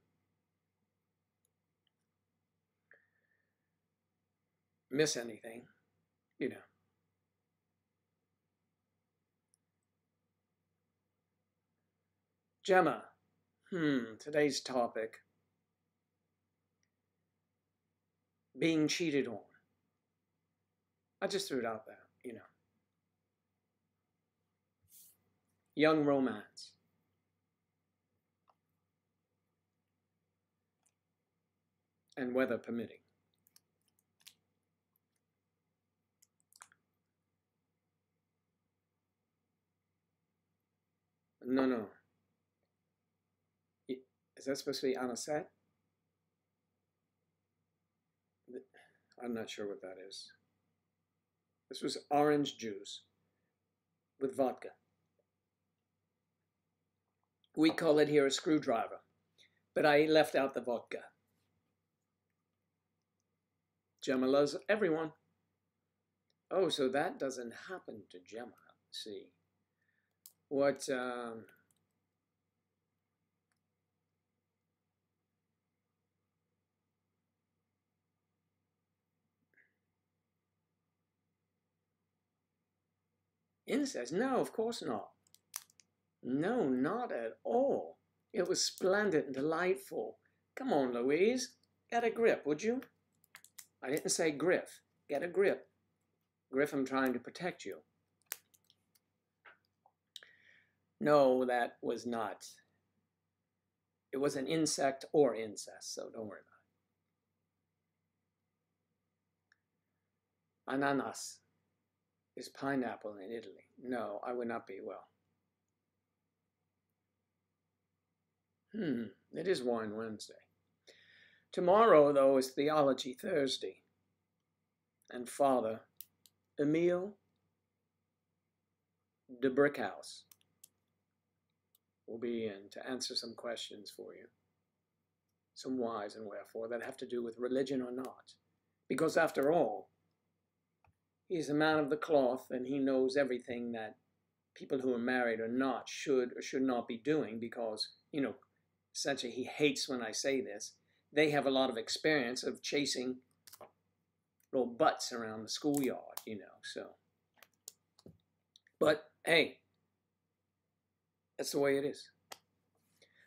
miss anything, you know. Gemma, today's topic, being cheated on. I just threw it out there, you know. Young romance. And weather permitting. No. Is that supposed to be anisette? I'm not sure what that is. This was orange juice with vodka. We call it here a screwdriver, but I left out the vodka. Gemma loves everyone. Oh, so that doesn't happen to Gemma. Let's see. What, incest? No, of course not. No, not at all. It was splendid and delightful. Come on, Louise. Get a grip, would you? I didn't say Griff. Get a grip. Griff, I'm trying to protect you. No, that was not. It was an insect or incest, so don't worry about it. Ananas is pineapple in Italy. No, I would not be well. It is Wine Wednesday. Tomorrow, though, is Theology Thursday. And Father Emile de Brickhouse will be in to answer some questions for you. Some whys and wherefore that have to do with religion or not. Because after all, he's a man of the cloth and he knows everything that people who are married or not should or should not be doing because, you know, essentially he hates when I say this. They have a lot of experience of chasing little butts around the schoolyard, you know, so. But, hey, that's the way it is.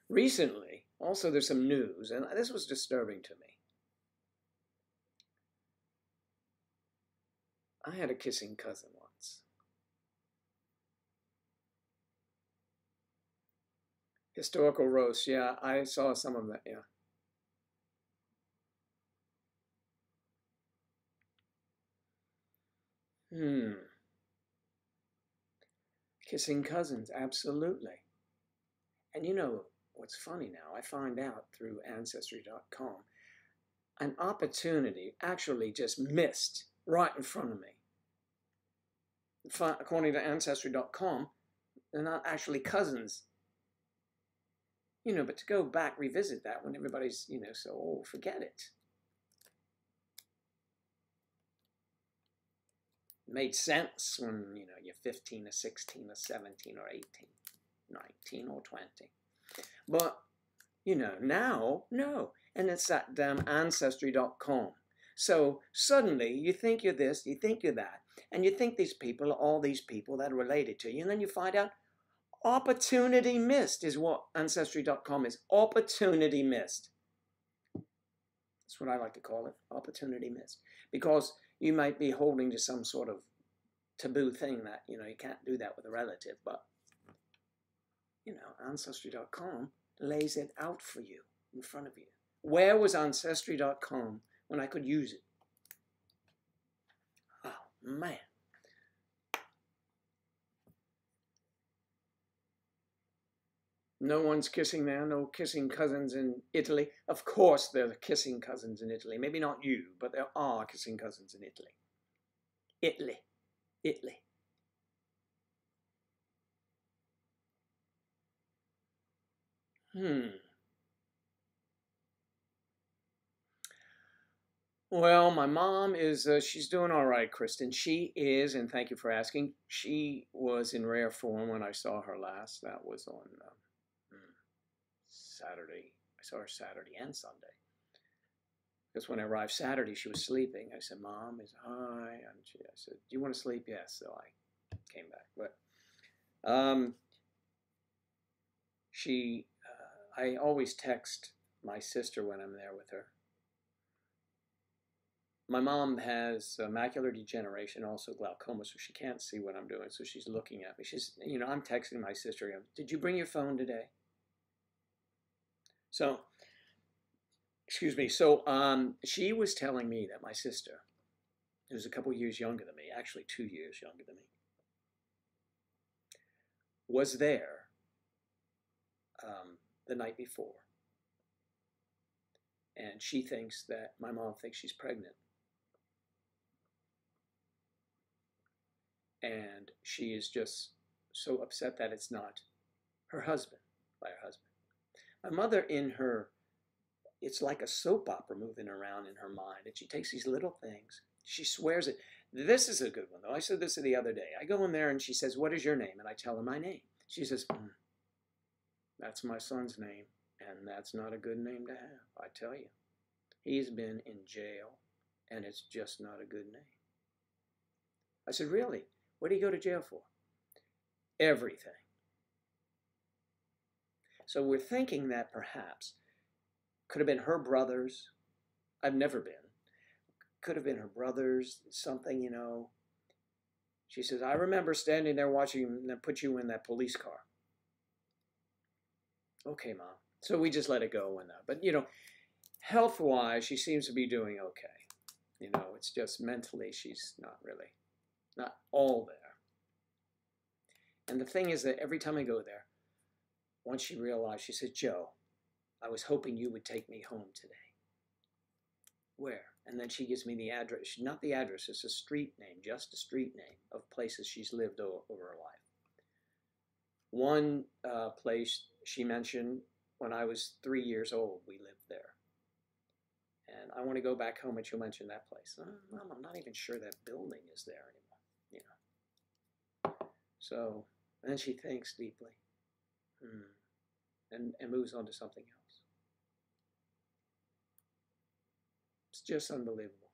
Recently, also there's some news, and this was disturbing to me. I had a kissing cousin once. Historical roast, yeah, I saw some of that, yeah. Kissing cousins, absolutely. And you know what's funny now? I find out through Ancestry.com, an opportunity actually just missed right in front of me. According to Ancestry.com, they're not actually cousins. You know, but to go back, revisit that when everybody's, you know, so old, forget it. Made sense when, you know, you're 15 or 16 or 17 or 18, 19 or 20. But, you know, now, no. And it's that damn Ancestry.com. So suddenly you think you're this, you think you're that, and you think these people are all these people that are related to you, and then you find out opportunity missed is what Ancestry.com is. Opportunity missed. That's what I like to call it, opportunity missed. Because you might be holding to some sort of taboo thing that, you know, you can't do that with a relative, but, you know, Ancestry.com lays it out for you in front of you. Where was Ancestry.com when I could use it? Oh, man. No one's kissing there, no kissing cousins in Italy. Of course there are kissing cousins in Italy. Maybe not you, but there are kissing cousins in Italy. Italy. Hmm. Well, my mom is, she's doing all right, Kristen. She is, and thank you for asking. She was in rare form when I saw her last. That was on Saturday. I saw her Saturday and Sunday. Because when I arrived Saturday, she was sleeping. I said, Mom, is hi. And I said, do you want to sleep? Yes. So I came back. But I always text my sister when I'm there with her. My mom has macular degeneration, also glaucoma, so she can't see what I'm doing. So she's looking at me. I'm texting my sister. Did you bring your phone today? So, excuse me. So, she was telling me that my sister, who's a couple years younger than me, actually 2 years younger than me, was there the night before, and she thinks that my mom thinks she's pregnant. And she is just so upset that it's not her husband, by her husband. My mother, it's like a soap opera moving around in her mind, and she takes these little things. She swears it. This is a good one, though. I said this the other day. I go in there, and she says, what is your name? And I tell her my name. She says, that's my son's name, and that's not a good name to have, I tell you. He's been in jail, and it's just not a good name. I said, really? What did he go to jail for? Everything. So we're thinking that perhaps could have been her brothers. I've never been. Could have been her brothers, something, She says, I remember standing there watching them put you in that police car. Okay, Mom. So we just let it go. But, health-wise, she seems to be doing okay. It's just mentally she's not all there. And the thing is that every time I go there, once she realized, she said, Joe, I was hoping you would take me home today. Where? And then she gives me the address. Not the address, it's a street name, just a street name of places she's lived over her life. One place she mentioned, when I was 3 years old, we lived there. And I want to go back home, and she'll mention that place. Mom, I'm not even sure that building is there anymore. So, and then she thinks deeply. And moves on to something else. It's just unbelievable.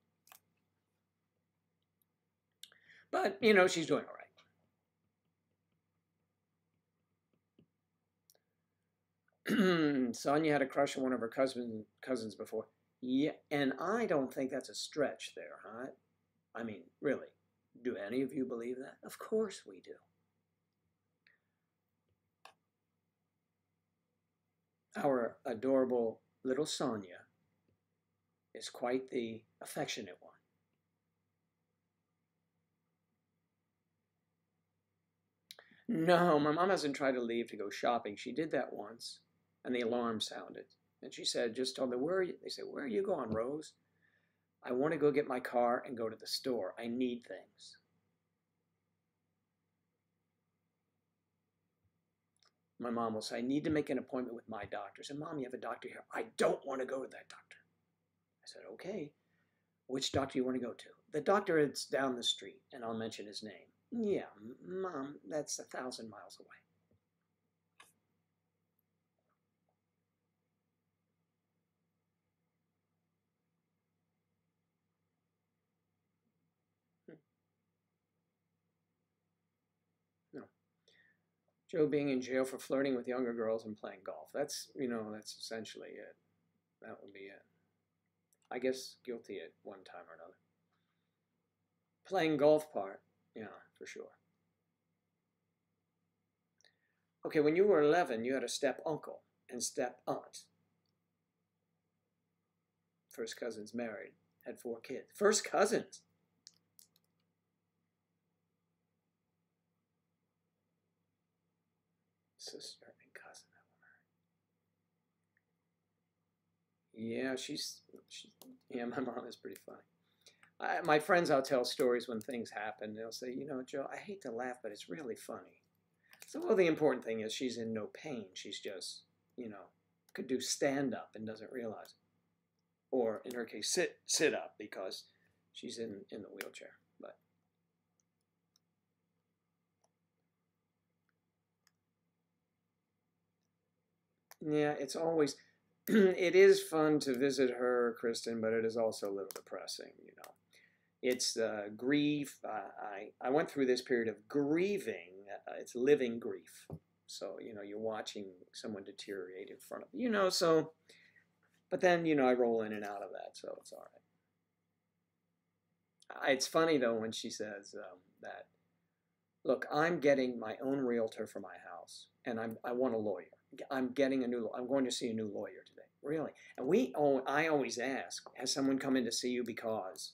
But, she's doing all right. Sonia had a crush on one of her cousins before. Yeah, and I don't think that's a stretch there, huh? I mean, really, do any of you believe that? Of course we do. Our adorable little Sonia is quite the affectionate one. No, my mom hasn't tried to leave to go shopping. She did that once, and the alarm sounded. And she said, just told them, where are you? They said, where are you going, Rose? I want to go get my car and go to the store. I need things. My mom will say, I need to make an appointment with my doctor. I said, Mom, you have a doctor here. I don't want to go to that doctor. I said, okay. Which doctor do you want to go to? The doctor is down the street, and I'll mention his name. Yeah, Mom, that's 1,000 miles away. No. Joe being in jail for flirting with younger girls and playing golf. That's essentially it. That would be it. I guess guilty at one time or another. Playing golf part, yeah, for sure. Okay, when you were 11, you had a step uncle and step aunt. First cousins married, had 4 kids. First cousins. Sister and cousin that were married. Yeah, yeah, my mom is pretty funny. My friends, I'll tell stories when things happen. They'll say, Joe, I hate to laugh, but it's really funny. So, well, the important thing is she's in no pain. She's just, could do stand up and doesn't realize it. Or in her case, sit up because she's in the wheelchair. But yeah, it's always, it is fun to visit her, Kristen, but it is also a little depressing, you know. It's grief. I went through this period of grieving. It's living grief. So, you know, you're watching someone deteriorate in front of you, you know, so, but then, you know, I roll in and out of that, so it's all right. It's funny, though, when she says that, look, I'm getting my own realtor for my house, and I want a lawyer. I'm getting I'm going to see a new lawyer today. Really? And I always ask, has someone come in to see you because,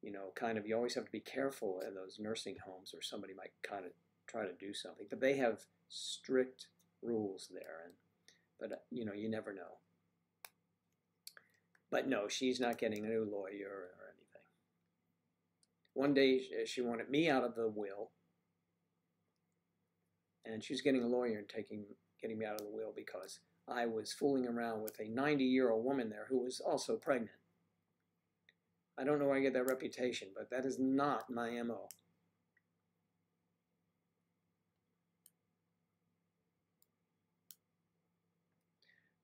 you know, kind of, you always have to be careful in those nursing homes or somebody might kind of try to do something. But they have strict rules there, but you know, you never know. But no, she's not getting a new lawyer or anything. One day she wanted me out of the will, and she's getting a lawyer and getting me out of the will because I was fooling around with a 90-year-old woman there who was also pregnant. I don't know where I get that reputation, but that is not my MO.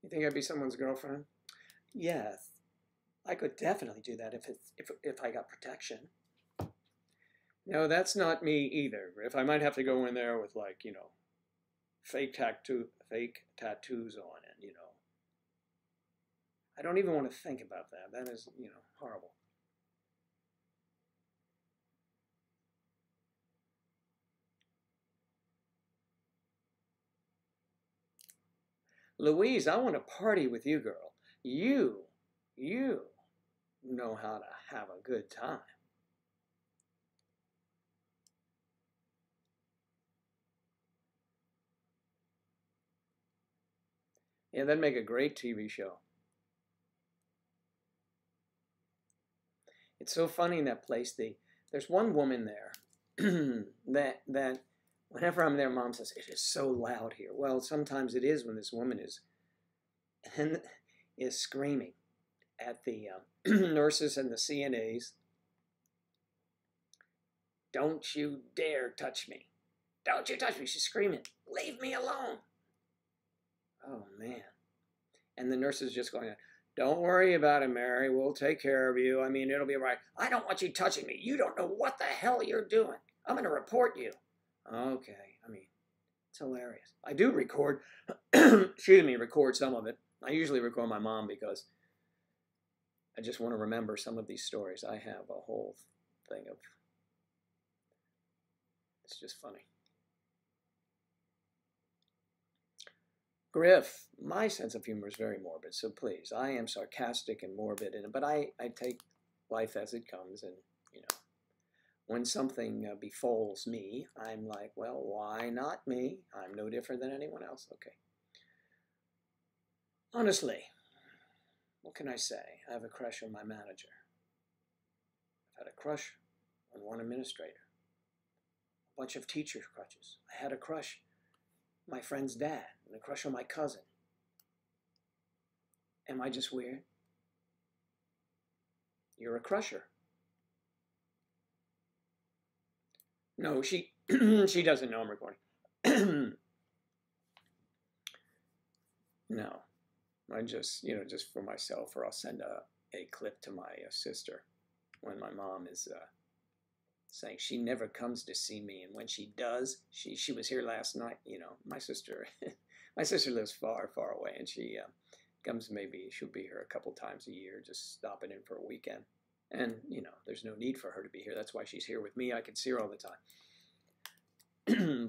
You think I'd be someone's girlfriend? Yes, I could definitely do that if I got protection. No, that's not me either. If I might have to go in there with, like, you know, fake tattoos on, and you know, I don't even want to think about that. That is, you know, horrible. Louise, I want to party with you, girl. You know how to have a good time. Yeah, that'd make a great TV show. It's so funny in that place. There's one woman there that whenever I'm there, Mom says, it is so loud here. Well, sometimes it is when this woman is screaming at the nurses and the CNAs. Don't you dare touch me. Don't you touch me. She's screaming. Leave me alone. Oh, man. And the nurse is just going, don't worry about it, Mary. We'll take care of you. I mean, it'll be all right. I don't want you touching me. You don't know what the hell you're doing. I'm going to report you. Okay. I mean, it's hilarious. I do record, record some of it. I usually record my mom because I just want to remember some of these stories. I have a whole thing of, it's just funny. Griff, my sense of humor is very morbid, so please, I am sarcastic and morbid, but I take life as it comes, and, you know, when something befalls me, I'm like, well, why not me? I'm no different than anyone else. Okay. Honestly, what can I say? I have a crush on my manager. I've had a crush on one administrator. A bunch of teacher crushes. I had a crush on my friend's dad and a crush on my cousin. Am I just weird? You're a crusher. No, she she doesn't know I'm recording. No, I just, you know, just for myself, or I'll send a clip to my sister when my mom is saying she never comes to see me, and when she does, she was here last night. You know, my sister lives far away, and she comes, maybe she'll be here a couple times a year, just stopping in for a weekend. And you know, there's no need for her to be here. That's why she's here with me. I can see her all the time.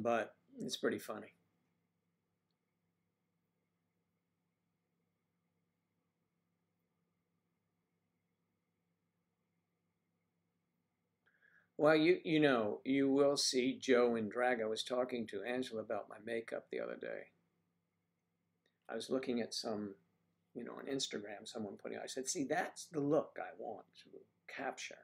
But it's pretty funny. Well, you know, you will see Joe and Drag. I was talking to Angela about my makeup the other day. I was looking at some, you know, on Instagram, someone putting, I said, see, that's the look I want to capture.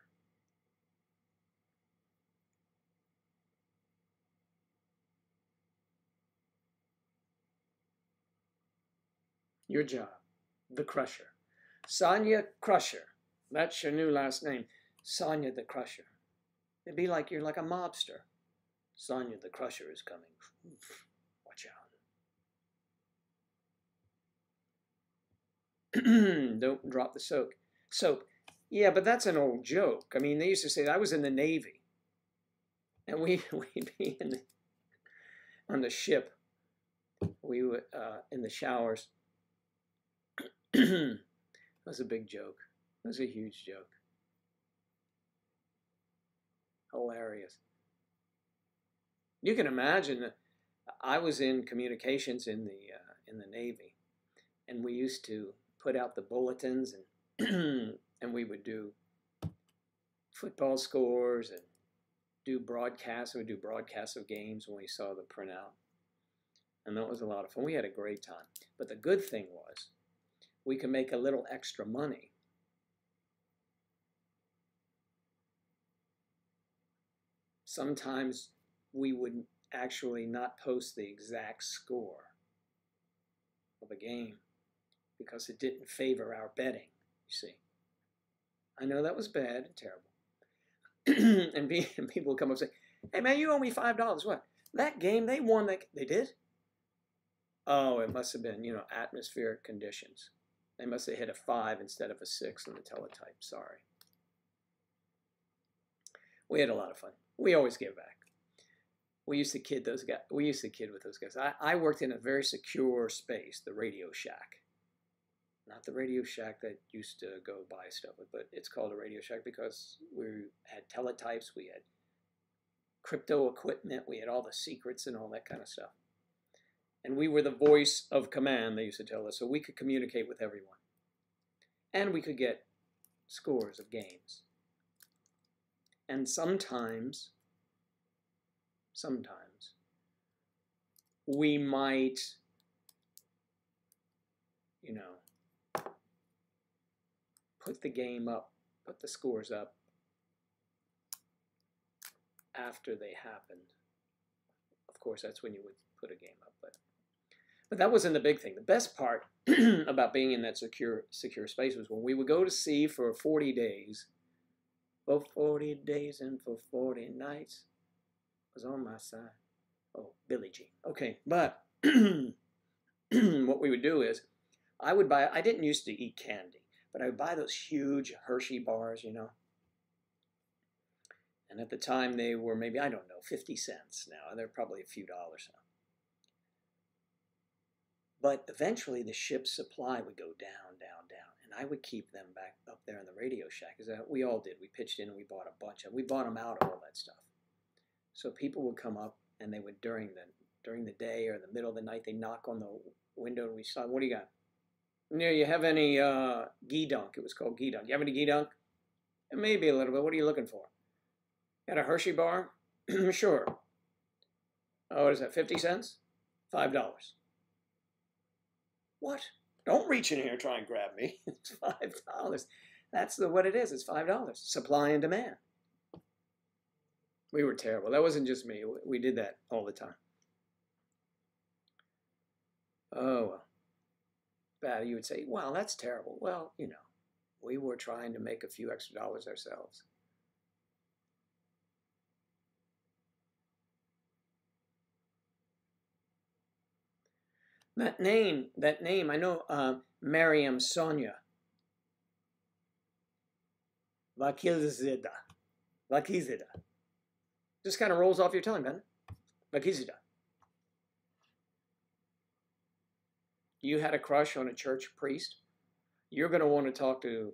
Your job, the Crusher. Sonia Crusher. That's your new last name. Sonia the Crusher. It'd be like you're like a mobster. Sonia the Crusher is coming. Watch out. Don't drop the soap. Yeah, but that's an old joke. I mean, they used to say, I was in the Navy. And we'd be on the ship. We were in the showers. It was a big joke. It was a huge joke. Hilarious. You can imagine that I was in communications in the Navy, and we used to put out the bulletins, and and we would do football scores and do broadcasts. We would do broadcasts of games when we saw the printout, and that was a lot of fun. We had a great time. But the good thing was, we could make a little extra money. Sometimes we would actually not post the exact score of a game because it didn't favor our betting, you see. I know that was bad and terrible. And people would come up and say, hey man, you owe me $5. What? That game, they won that. They did? Oh, it must have been, atmospheric conditions. They must have hit a 5 instead of a 6 on the teletype. Sorry. We had a lot of fun. We always give back. We used to kid those guys. We used to kid with those guys. I worked in a very secure space, the Radio Shack. Not the Radio Shack that used to go buy stuff with, but it's called a Radio Shack because we had teletypes, we had crypto equipment, we had all the secrets and all that kind of stuff. And we were the voice of command, they used to tell us, so we could communicate with everyone. And we could get scores of games. And sometimes, we might, put the game up, put the scores up after they happened. Of course, that's when you would put a game up. But that wasn't the big thing. The best part about being in that secure space was when we would go to sea for 40 days. For 40 days and for 40 nights was on my side. Oh, Billie Jean. Okay, but what we would do is I didn't used to eat candy, but I would buy those huge Hershey bars, And at the time they were maybe, 50 cents now. They're probably a few dollars now. But eventually the ship's supply would go down, down, down. And I would keep them back up there in the Radio Shack. Because we all did. We pitched in and we bought a bunch of. We bought them out of all that stuff. So people would come up and they would, during the day or the middle of the night, they knock on the window and we saw, what do you got? You have any ghee dunk? It was called ghee dunk. You have any ghee dunk? Maybe a little bit. What are you looking for? Got a Hershey bar? Sure. Oh, what is that, 50 cents? $5. What? Don't reach in here and try and grab me. It's $5. That's what it is. It's $5. Supply and demand. We were terrible. That wasn't just me. We did that all the time. Oh, well. Bad. You would say, well, that's terrible. Well, we were trying to make a few extra dollars ourselves. That name, I know Mariam Sonia. Vakizida. Just kind of rolls off your tongue, doesn't it? Vakizida. You had a crush on a church priest? You're going to want to talk to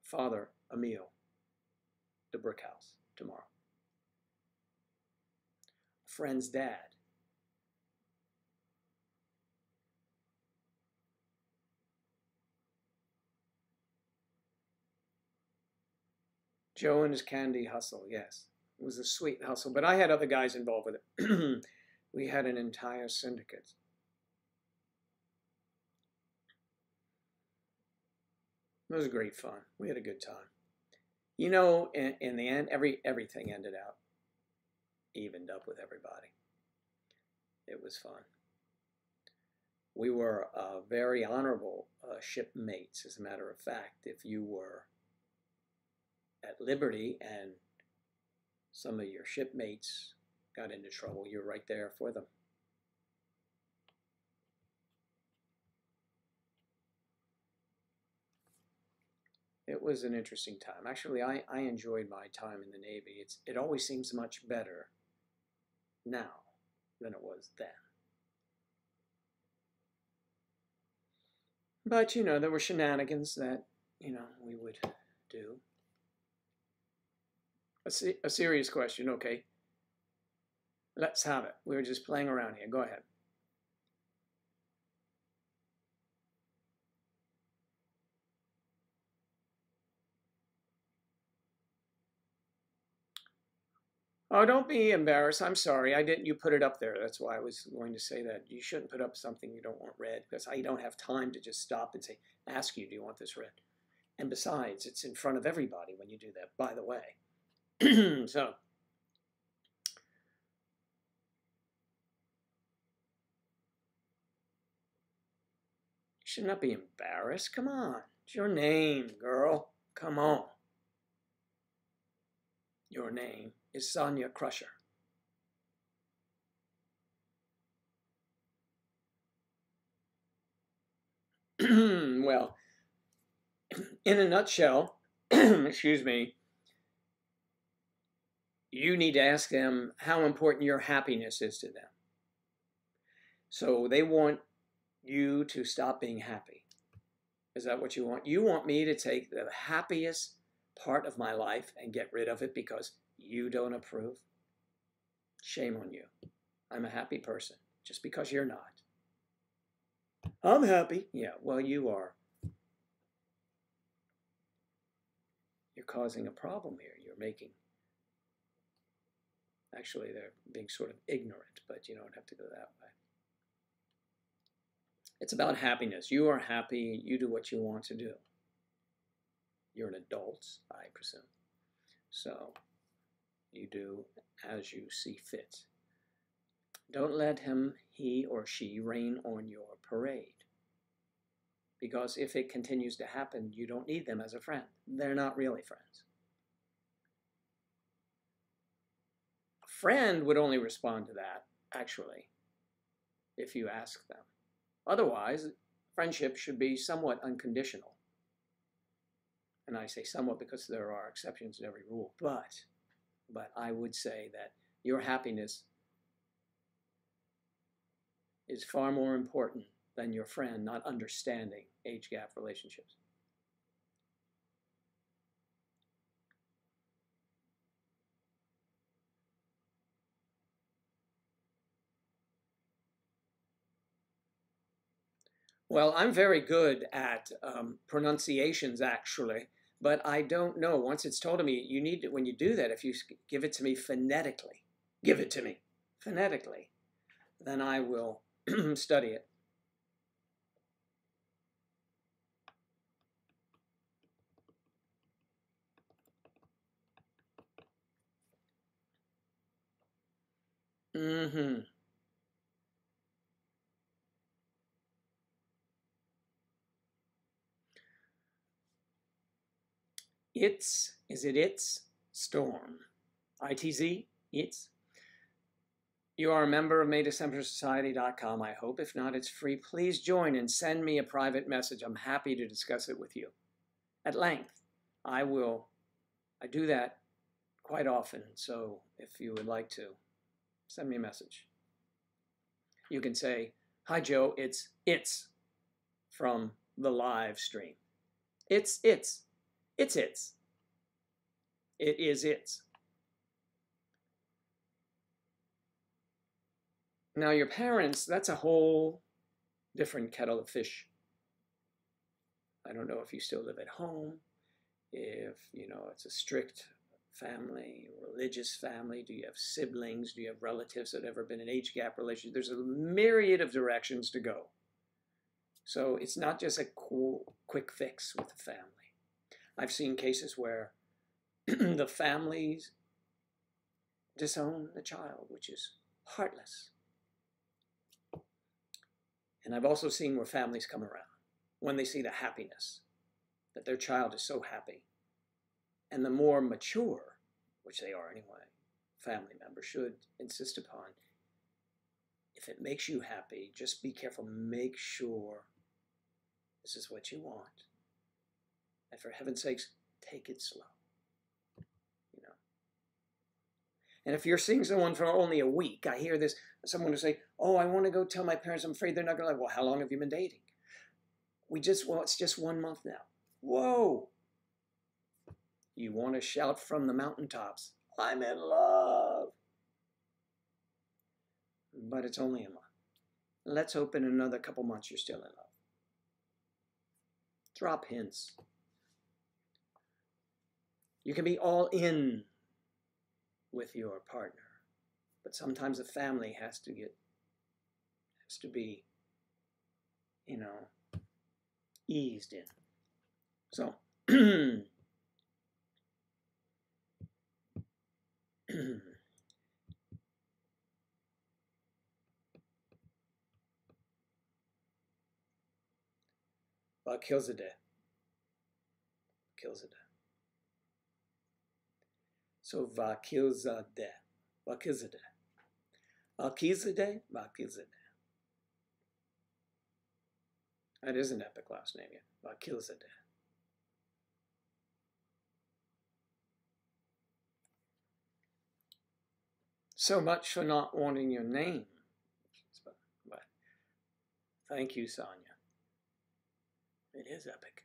Father Emil, the brick house, tomorrow. Friend's dad. Joe and his candy hustle, yes. It was a sweet hustle, but I had other guys involved with it. We had an entire syndicate. It was great fun. We had a good time. In the end, everything ended out evened up with everybody. It was fun. We were very honorable shipmates, as a matter of fact. If you were at liberty and some of your shipmates got into trouble, you're right there for them. It was an interesting time. Actually, I enjoyed my time in the Navy. It always seems much better now than it was then. But, you know, there were shenanigans that, you know, we would do. A serious question, okay. Let's have it. We were just playing around here. Go ahead. Oh, don't be embarrassed. I'm sorry. You put it up there. That's why I was going to say that. You shouldn't put up something you don't want read, because I don't have time to just stop and say, ask you, do you want this read? And besides, it's in front of everybody when you do that, by the way. So, you should not be embarrassed. Come on. It's your name, girl. Come on. Your name is Sonia Crusher. Well, in a nutshell, excuse me, you need to ask them how important your happiness is to them. So they want you to stop being happy. Is that what you want? You want me to take the happiest part of my life and get rid of it because you don't approve? Shame on you. I'm a happy person just because you're not. I'm happy. Yeah, well, you are. You're causing a problem here. You're making, actually, they're being sort of ignorant, but you don't have to go that way. It's about happiness. You are happy. You do what you want to do. You're an adult, I presume. So you do as you see fit. Don't let him, he or she, rain on your parade. Because if it continues to happen, you don't need them as a friend. They're not really friends. A friend would only respond to that, actually, if you ask them. Otherwise, friendship should be somewhat unconditional. And I say somewhat because there are exceptions to every rule. But I would say that your happiness is far more important than your friend not understanding age gap relationships. Well, I'm very good at pronunciations, actually, but I don't know. Once it's told to me, you need to, when you do that, if you give it to me phonetically, give it to me phonetically, then I will study it. Mm-hmm. Is it its? Storm. ITZ? It's. You are a member of MayDecemberSociety.com, I hope. If not, it's free. Please join and send me a private message. I'm happy to discuss it with you at length. I do that quite often, so if you would like to, send me a message. You can say, hi, Joe, it's from the live stream. It's. It is it's. Now, your parents, that's a whole different kettle of fish. I don't know if you still live at home, if, you know, it's a strict family, religious family. Do you have siblings? Do you have relatives that have ever been in age gap relationships? There's a myriad of directions to go. So it's not just a quick fix with the family. I've seen cases where the families disown the child, which is heartless. And I've also seen where families come around when they see the happiness, that their child is so happy. And the more mature, which they are anyway, family members should insist upon, if it makes you happy, just be careful. Make sure this is what you want. And for heaven's sakes, take it slow. And if you're seeing someone for only a week, I hear this, someone will say, oh, I want to go tell my parents, I'm afraid they're not going to like, well, how long have you been dating? Well, it's just 1 month now. Whoa. You want to shout from the mountaintops, I'm in love. But it's only a month. Let's hope in another couple months you're still in love. Drop hints. You can be all in with your partner, but sometimes the family has to be, eased in. So, Melchizedek. So Melchizedek. That is an epic last name, yeah. Melchizedek. So much for not wanting your name. But thank you, Sonia. It is epic.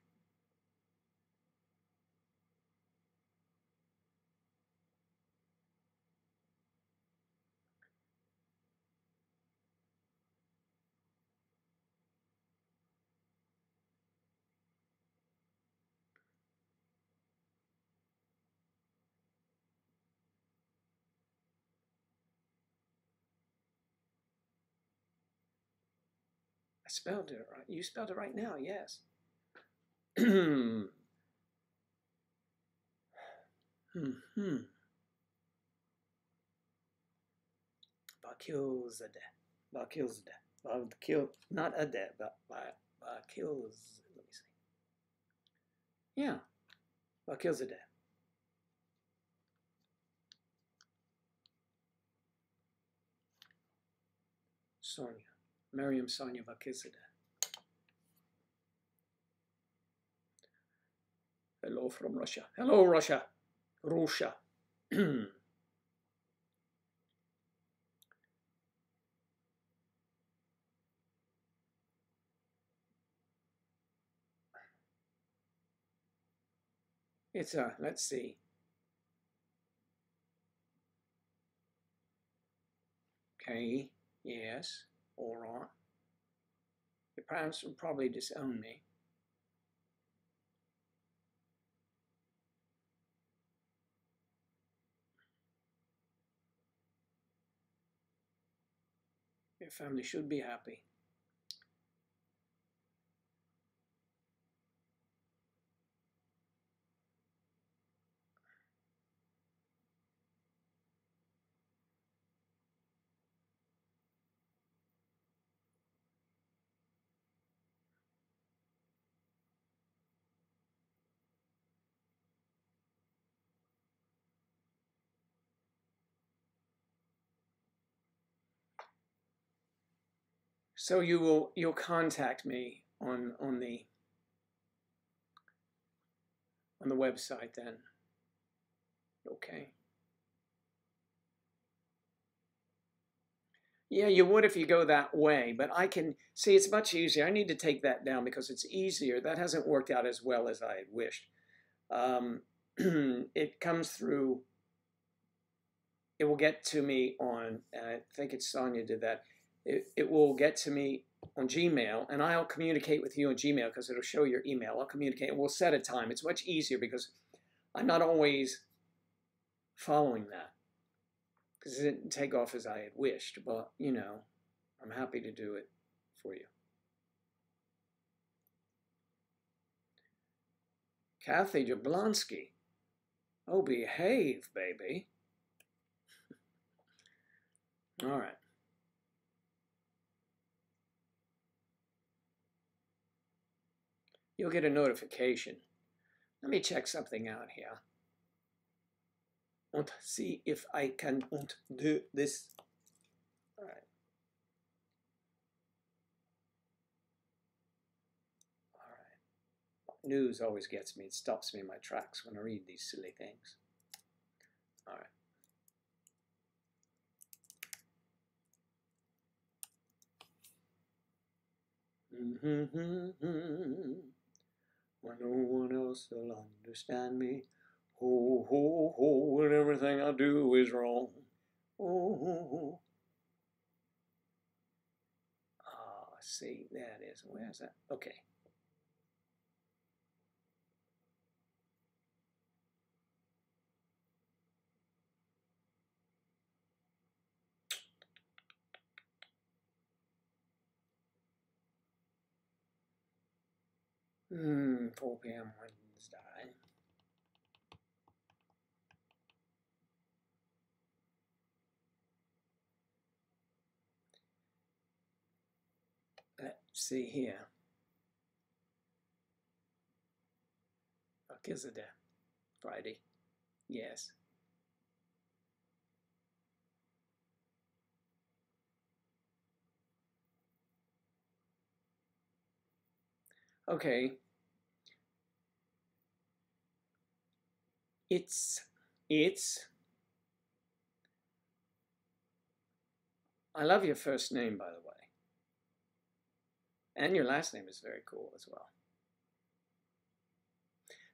I spelled it right. You spelled it right now, yes. Melchizedek. Not a de, but Melchizedek. Let me see. Yeah, Melchizedek. Sonia. Miriam Sonia Melchizedek. Hello from Russia. Hello, Russia. Russia. It's let's see. Okay, yes, all right. Your parents will probably disown me. Your family should be happy. So you'll contact me on the website then. Okay. Yeah, you would if you go that way, but I can see it's much easier. I need to take that down because it's easier. That hasn't worked out as well as I had wished. It comes through, it will get to me on, I think it's Sonia did that. It will get to me on Gmail, and I'll communicate with you on Gmail because it'll show your email. I'll communicate, and we'll set a time. It's much easier because I'm not always following that because it didn't take off as I had wished, but, I'm happy to do it for you. Kathy Jablonski. Oh, behave, baby. All right. you'll get a notification. Let me check something out here and see if I can do this. All right. All right. News always gets me. It stops me in my tracks when I read these silly things. All right. When no one else will understand me. Ho, ho, ho, and everything I do is wrong. Oh, ho, ho. Ah, see, that is, where's that? Okay. Hmm, 4 p.m. Wednesday. Let's see here. Melchizedek, Friday. Yes. Okay. It's, I love your first name, by the way. And your last name is very cool as well.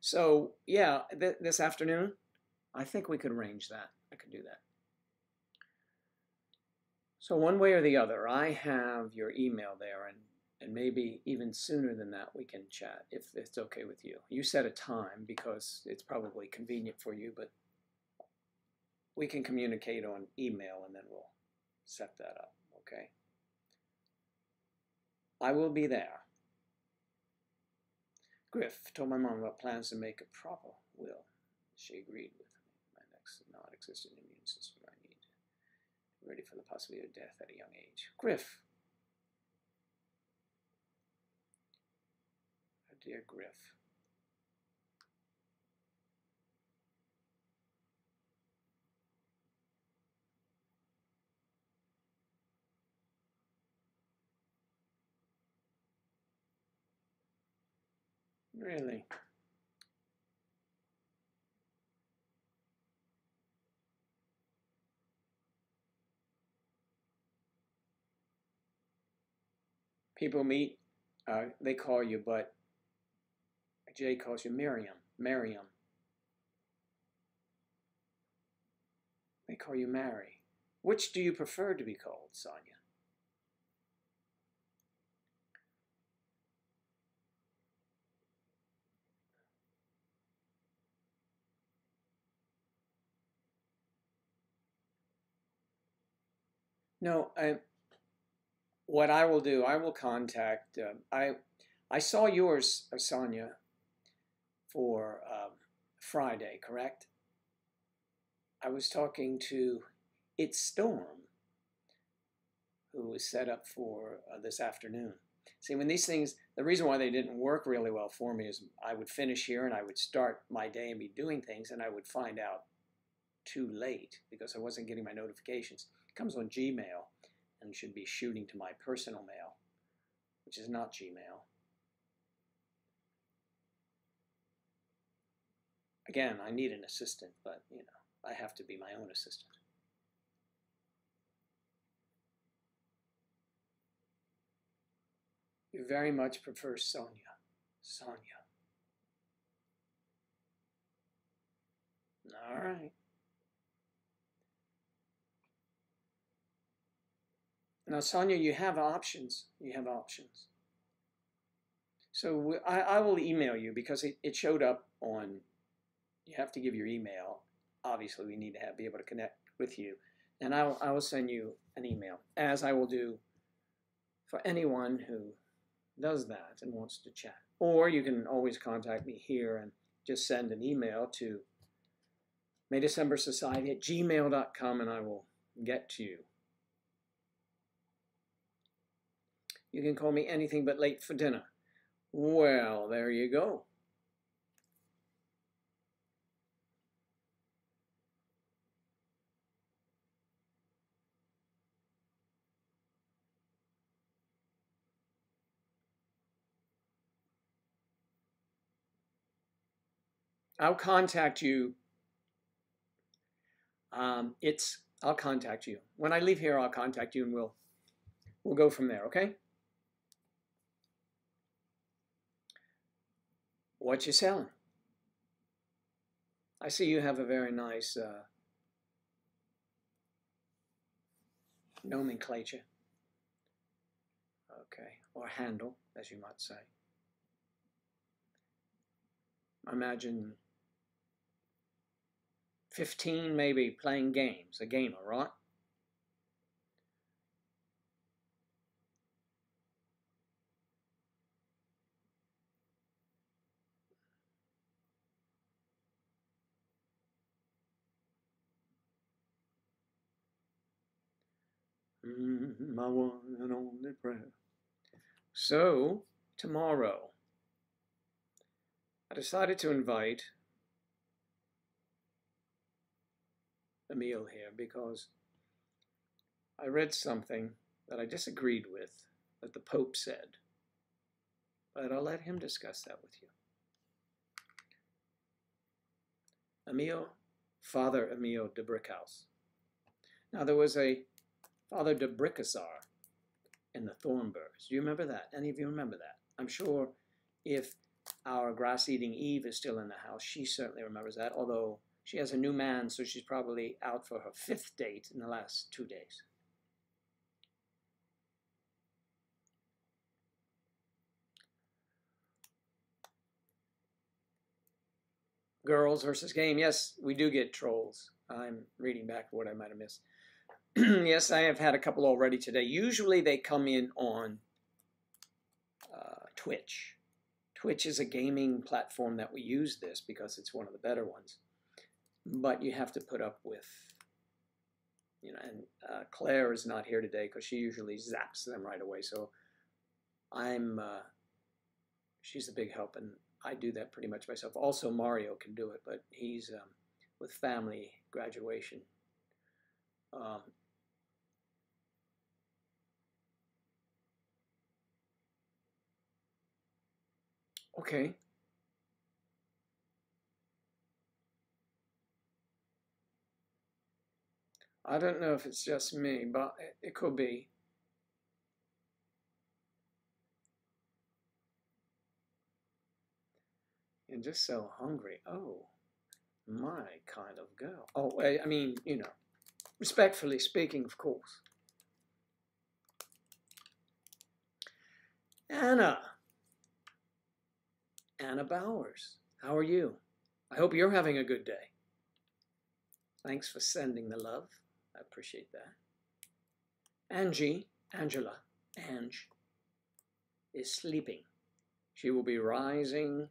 So, yeah, this afternoon, I think we could arrange that. I could do that. So one way or the other, I have your email there, and maybe even sooner than that we can chat, if it's okay with you. You set a time because it's probably convenient for you, but we can communicate on email and then we'll set that up, okay? I will be there. Griff told my mom about plans to make a proper will. She agreed with me. My next non-existent immune system I need. Ready for the possibility of death at a young age. Griff. Oh, dear Griff. Really? People meet, they call you, but Jay calls you Miriam. Miriam. They call you Mary. Which do you prefer to be called, Sonia? No, what I will do, I will contact, I saw yours, Sonia, for Friday, correct? I was talking to It's Storm, who was set up for this afternoon. See, when these things, the reason why they didn't work really well for me is I would finish here and I would start my day and be doing things and I would find out too late because I wasn't getting my notifications. It comes on Gmail and should be shooting to my personal mail, which is not Gmail. Again, I need an assistant, but you know, I have to be my own assistant. You very much prefer Sonia. Sonia. All right. Now, Sonia, you have options. You have options. So I will email you because it showed up on, you have to give your email. Obviously, we need to be able to connect with you. And I will send you an email, as I will do for anyone who does that and wants to chat. Or you can always contact me here and just send an email to maydecembersociety@gmail.com and I will get to you. You can call me anything but late for dinner. Well, there you go. I'll contact you. I'll contact you. When I leave here, I'll contact you and we'll go from there, okay? What you selling? I see you have a very nice nomenclature. Okay, or handle, as you might say. I imagine 15 maybe playing games, a gamer, right? My one and only prayer. So, tomorrow, I decided to invite Emil here because I read something that I disagreed with that the Pope said, but I'll let him discuss that with you. Emil, Father Emil de Brickhouse. Now, there was a Father de Brickazar in the Thornburgs. Do you remember that? Any of you remember that? I'm sure if our grass-eating Eve is still in the house, she certainly remembers that, although she has a new man, so she's probably out for her 5th date in the last 2 days. Girls versus game. Yes, we do get trolls. I'm reading back what I might have missed. Yes, I have had a couple already today. Usually they come in on Twitch. Twitch is a gaming platform that we use this because it's one of the better ones. But you have to put up with, you know, and Claire is not here today because she usually zaps them right away. So she's a big help, and I do that pretty much myself. Also, Mario can do it, but he's with family graduation. Okay. I don't know if it's just me, but it could be. And just so hungry. Oh, my kind of girl. Oh, I mean, you know, respectfully speaking, of course. Anna Bowers, how are you? I hope you're having a good day. Thanks for sending the love. I appreciate that. Angela, Ange, is sleeping. She will be rising,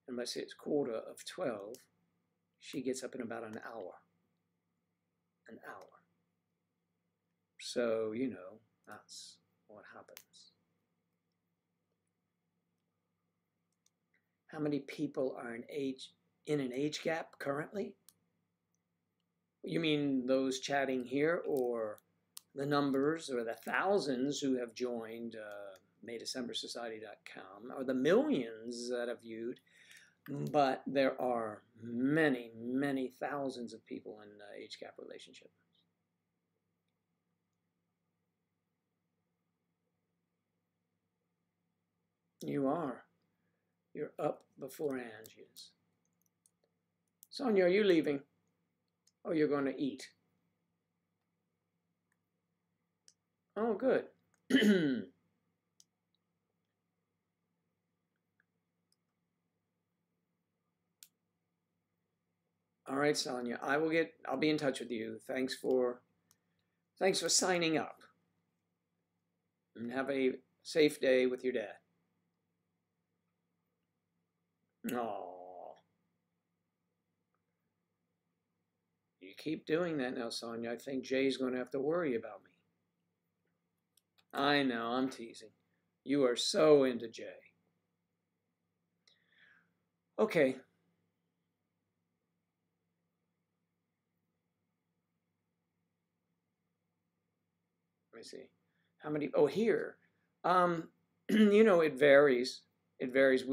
and let's say it's 11:45. She gets up in about an hour. An hour. So, you know, that's what happens. How many people are in an age gap currently? You mean those chatting here, or the numbers, or the thousands who have joined MayDecemberSociety.com, or the millions that have viewed? But there are many, many thousands of people in age gap relationships. You are. You're up before Ange is. Sonia, are you leaving? Oh, you're going to eat. Oh, good. All right, Sonia. I'll be in touch with you. Thanks for signing up. And have a safe day with your dad. Oh. You keep doing that now, Sonia. I think Jay's going to have to worry about me. I know, I'm teasing. You are so into Jay. Okay. Let me see. How many? Oh, here. You know, it varies. It varies.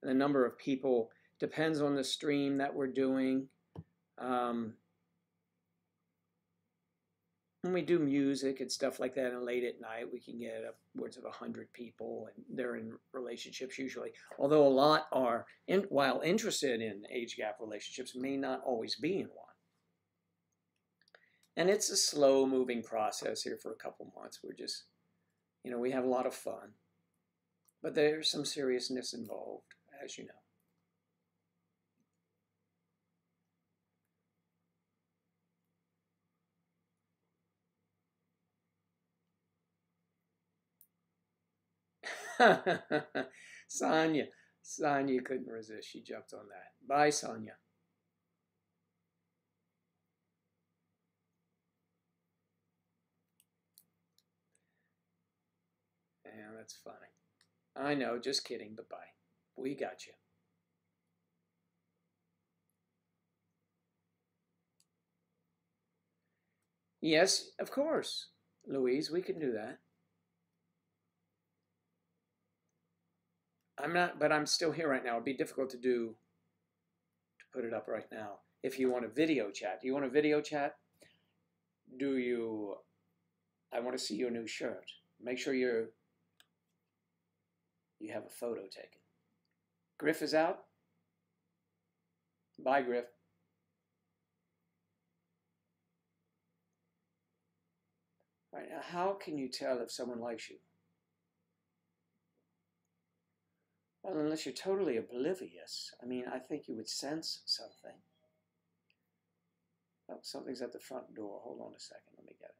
The number of people depends on the stream that we're doing. Um, when we do music and stuff like that, and late at night, we can get upwards of 100 people, and they're in relationships usually. Although a lot are, while interested in age gap relationships, may not always be in one. And it's a slow moving process here for a couple months. We're just, we have a lot of fun, but there's some seriousness involved, as you know. Sonia. Sonia couldn't resist. She jumped on that. Bye, Sonia. Yeah, that's funny. I know, just kidding, but bye. We got you. Yes, of course, Louise, we can do that. I'm not, but I'm still here right now. It'd be difficult to put it up right now. If you want a video chat, do you want a video chat? Do you, I want to see your new shirt. Make sure you have a photo taken. Griff is out. Bye, Griff. Right now, how can you tell if someone likes you? Well, unless you're totally oblivious. I mean, I think you would sense something. Oh, something's at the front door. Hold on a second. Let me get it.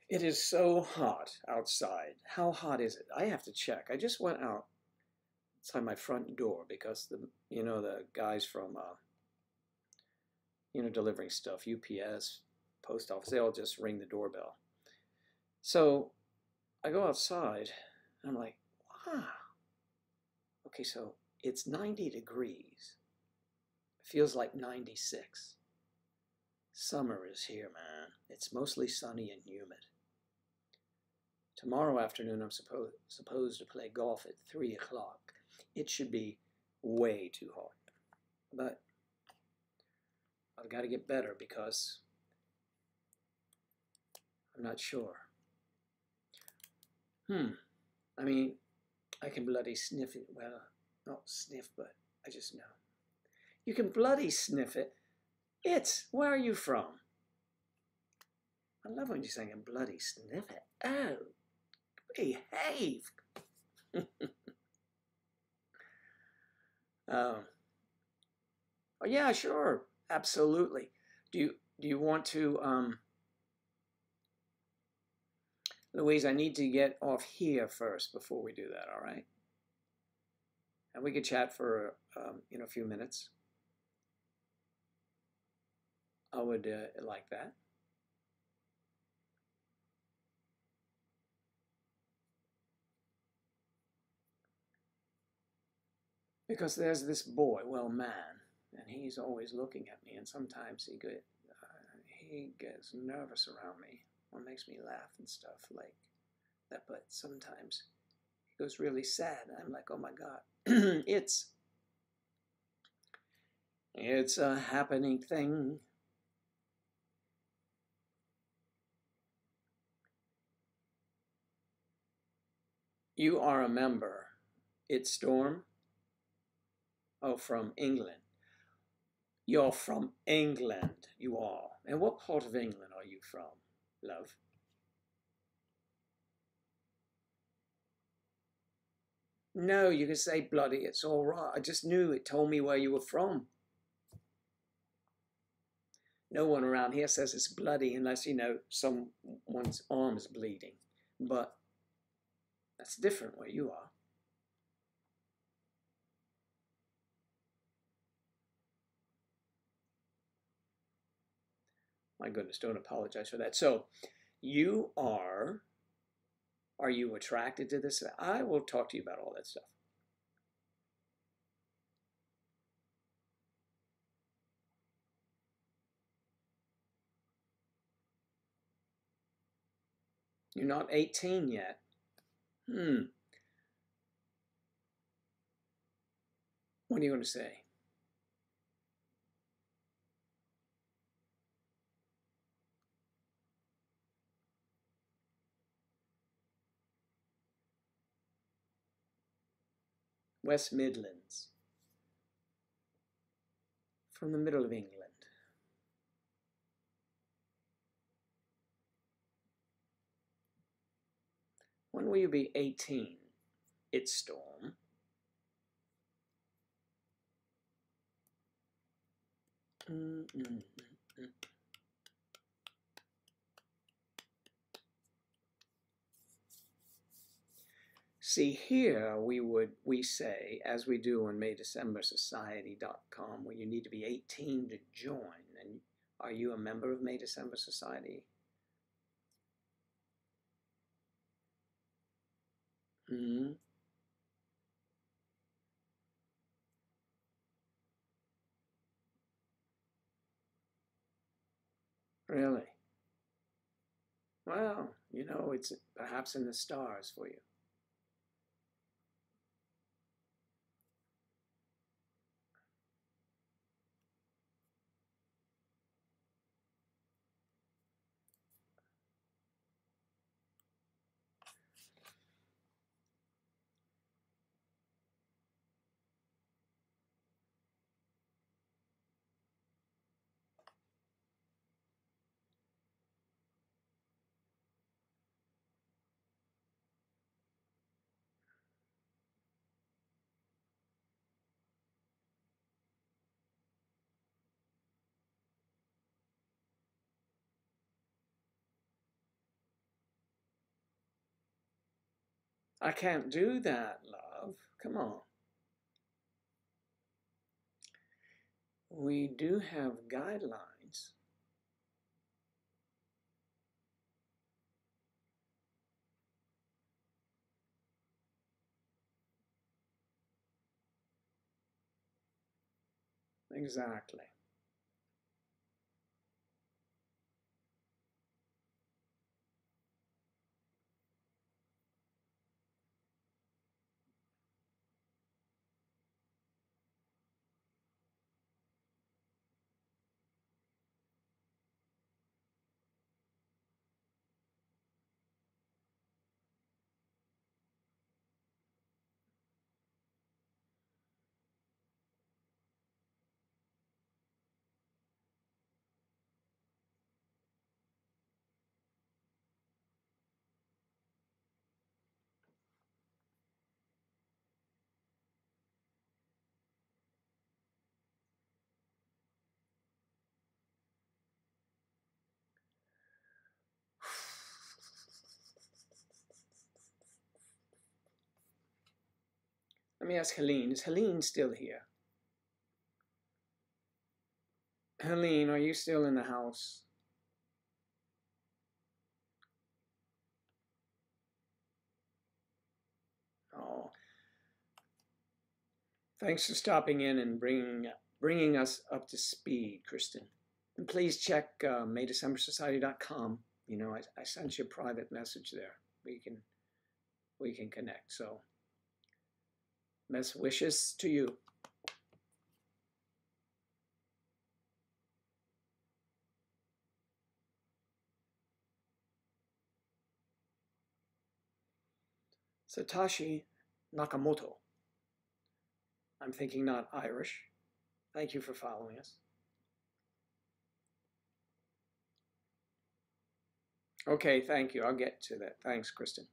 It is so hot outside. How hot is it? I have to check. I just went outside my front door because the guys from delivering stuff, UPS, post office, they all just ring the doorbell. So I go outside and I'm like, wow. Okay, so it's 90 degrees. It feels like 96. Summer is here, man. It's mostly sunny and humid. Tomorrow afternoon, I'm supposed to play golf at 3 o'clock. It should be way too hot. But I've got to get better because I'm not sure. I mean, I can bloody sniff it. Well, not sniff, but I just know. You can bloody sniff it. Where are you from? I love when you're saying a bloody sniff it. Oh, behave. Oh yeah, sure, absolutely. Do you want to, Louise? I need to get off here first before we do that. All right, and we could chat for a few minutes. I would like that. Because there's this boy, well, man, and he's always looking at me, and sometimes he gets nervous around me, or makes me laugh and stuff like that. But sometimes he goes really sad, and I'm like, oh my God, it's a happening thing. You are a member It's Storm? Oh, from England. You're from England, you are. And what part of England are you from, love? No, you can say bloody, it's all right. I just knew it told me where you were from. No one around here says it's bloody unless, someone's arm is bleeding. But that's different where you are. My goodness, don't apologize for that. So, you are you attracted to this? I will talk to you about all that stuff. You're not 18 yet. What are you going to say? West Midlands. From the middle of England. When will you be 18? It's Storm. See, here we say, as we do on MayDecemberSociety.com, where you need to be 18 to join. And are you a member of May December Society? Hmm. Really? Well, it's perhaps in the stars for you. I can't do that, love. Come on. We do have guidelines. Exactly. Let me ask Helene. Is Helene still here? Helene, are you still in the house? Oh, thanks for stopping in and bringing us up to speed, Kristen. And please check MayDecemberSociety.com. I sent you a private message there. We can connect. So, best wishes to you. Satoshi Nakamoto. I'm thinking not Irish. Thank you for following us. Okay, thank you. I'll get to that. Thanks, Kristen.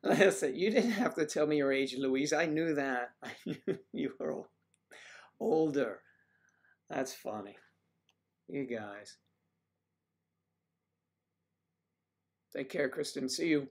Listen, you didn't have to tell me your age, Louise. I knew that. I knew you were older. That's funny. You guys. Take care, Kristen. See you.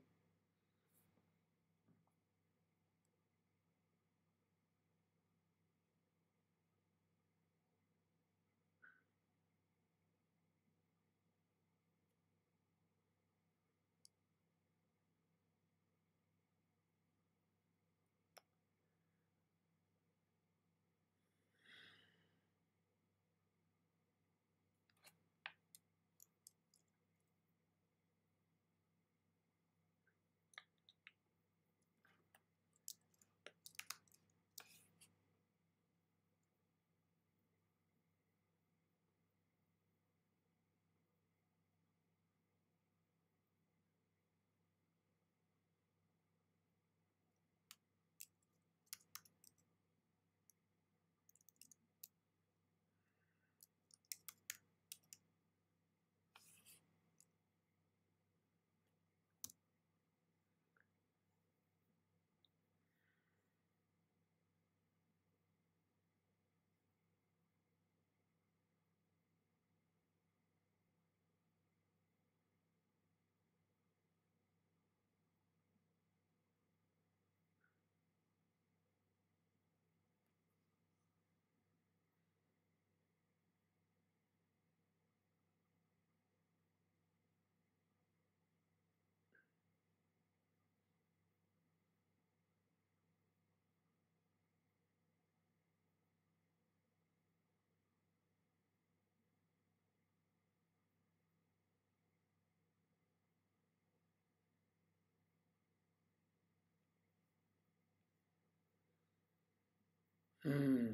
Hmm.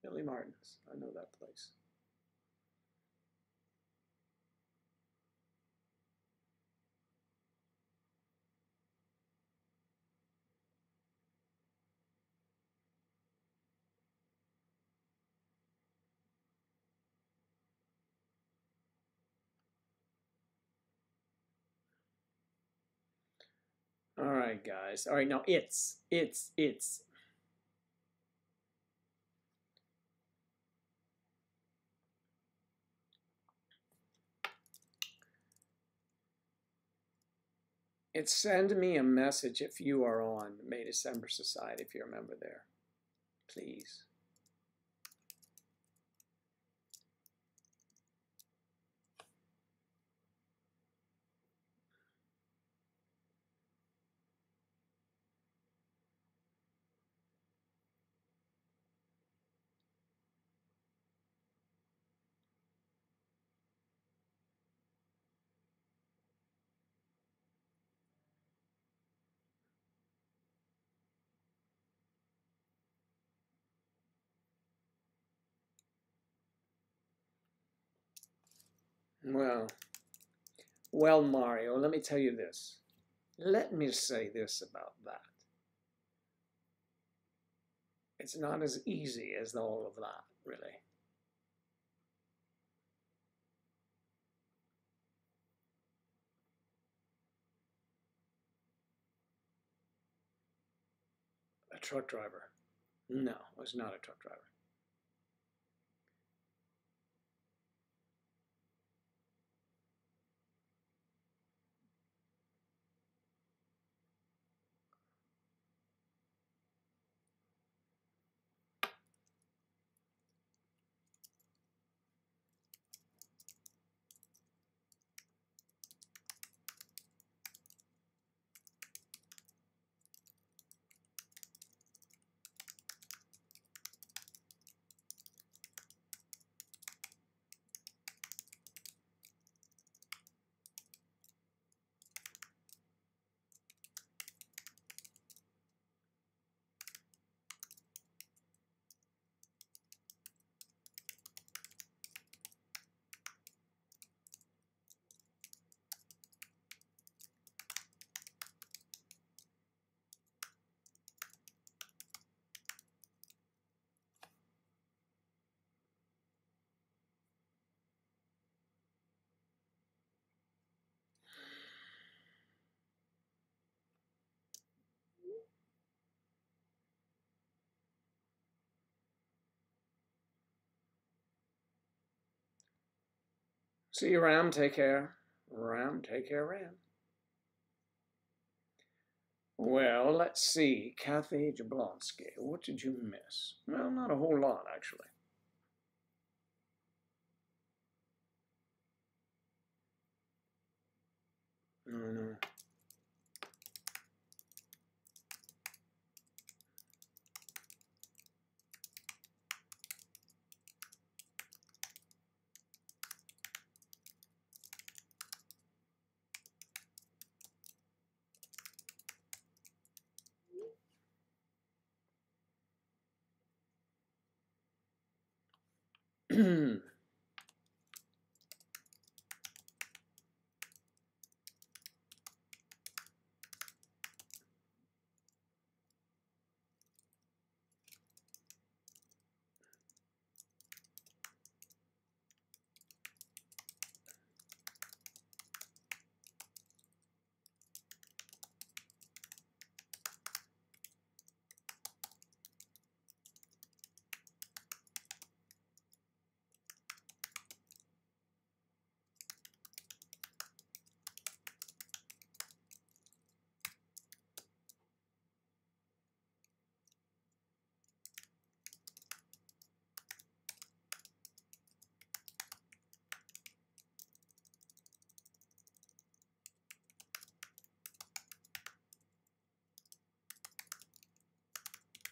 Billy Martin's. I know that place. All right, guys. All right, now it's. It's send me a message if you are on May December Society, if you're a member there. Please. Well, Mario, let me tell you this. Let me say this about that. It's not as easy as all of that, really. A truck driver. No, I was not a truck driver. See you, Ram. Take care. Ram, take care, Ram. Well, let's see. Kathy Jablonski, what did you miss? Well, not a whole lot, actually. No.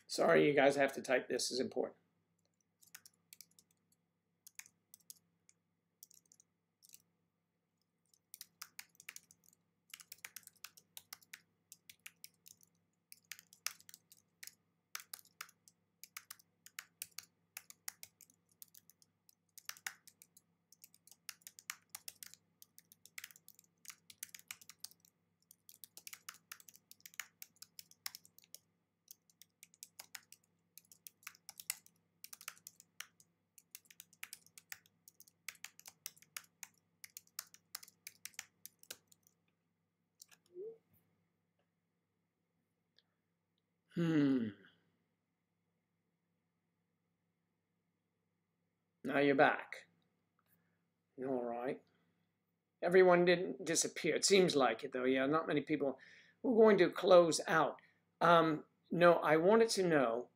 Sorry, you guys have to type. This is important. Now you're back. All right. Everyone didn't disappear. It seems like it, though. Yeah, not many people. We're going to close out. No, I wanted to know,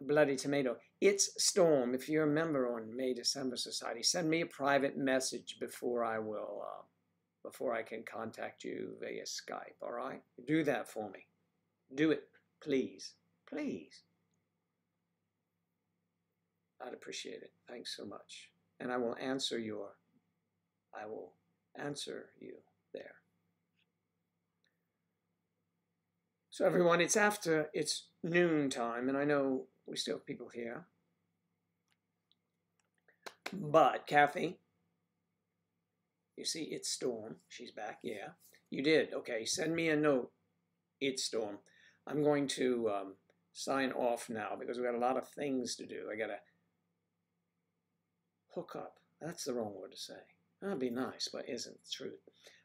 Bloody Tomato, it's Storm. If you're a member on May December Society, send me a private message before I can contact you via Skype, all right? Do that for me. Do it, please. Please. I'd appreciate it. Thanks so much. And I will answer you there. So everyone, it's noon time, and I know we still have people here. But Kathy, you see, it's Storm. She's back, yeah. You did, okay. Send me a note, it's Storm. I'm going to sign off now because we've got a lot of things to do. I got to hook up. That's the wrong word to say. That'd be nice, but isn't the truth.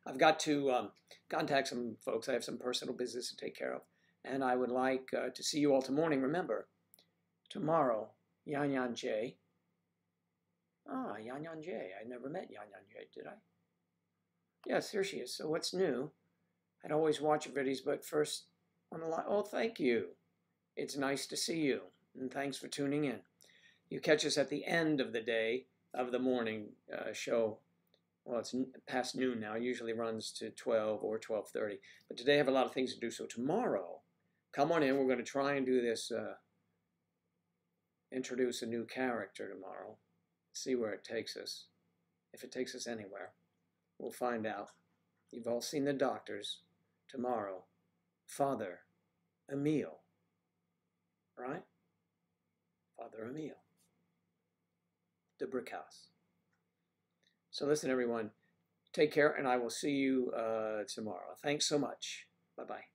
I've got to contact some folks. I have some personal business to take care of. And I would like to see you all tomorrow. Remember, tomorrow, Yan Yan J. Ah, Yan Yan J. I never met Yan Yan J, did I? Yes, here she is. So what's new? I'd always watch your videos, but first on the line. Oh, thank you. It's nice to see you. And thanks for tuning in. You catch us at the end of the day, of the morning show. Well, it's past noon now. It usually runs to 12 or 12:30. But today I have a lot of things to do. So tomorrow, come on in. We're going to try and do this, introduce a new character tomorrow. See where it takes us. If it takes us anywhere, we'll find out. You've all seen the doctors. Tomorrow, Father Emile. Right? Father Emile. The brick house. So listen, everyone, take care, and I will see you tomorrow. Thanks so much. Bye-bye.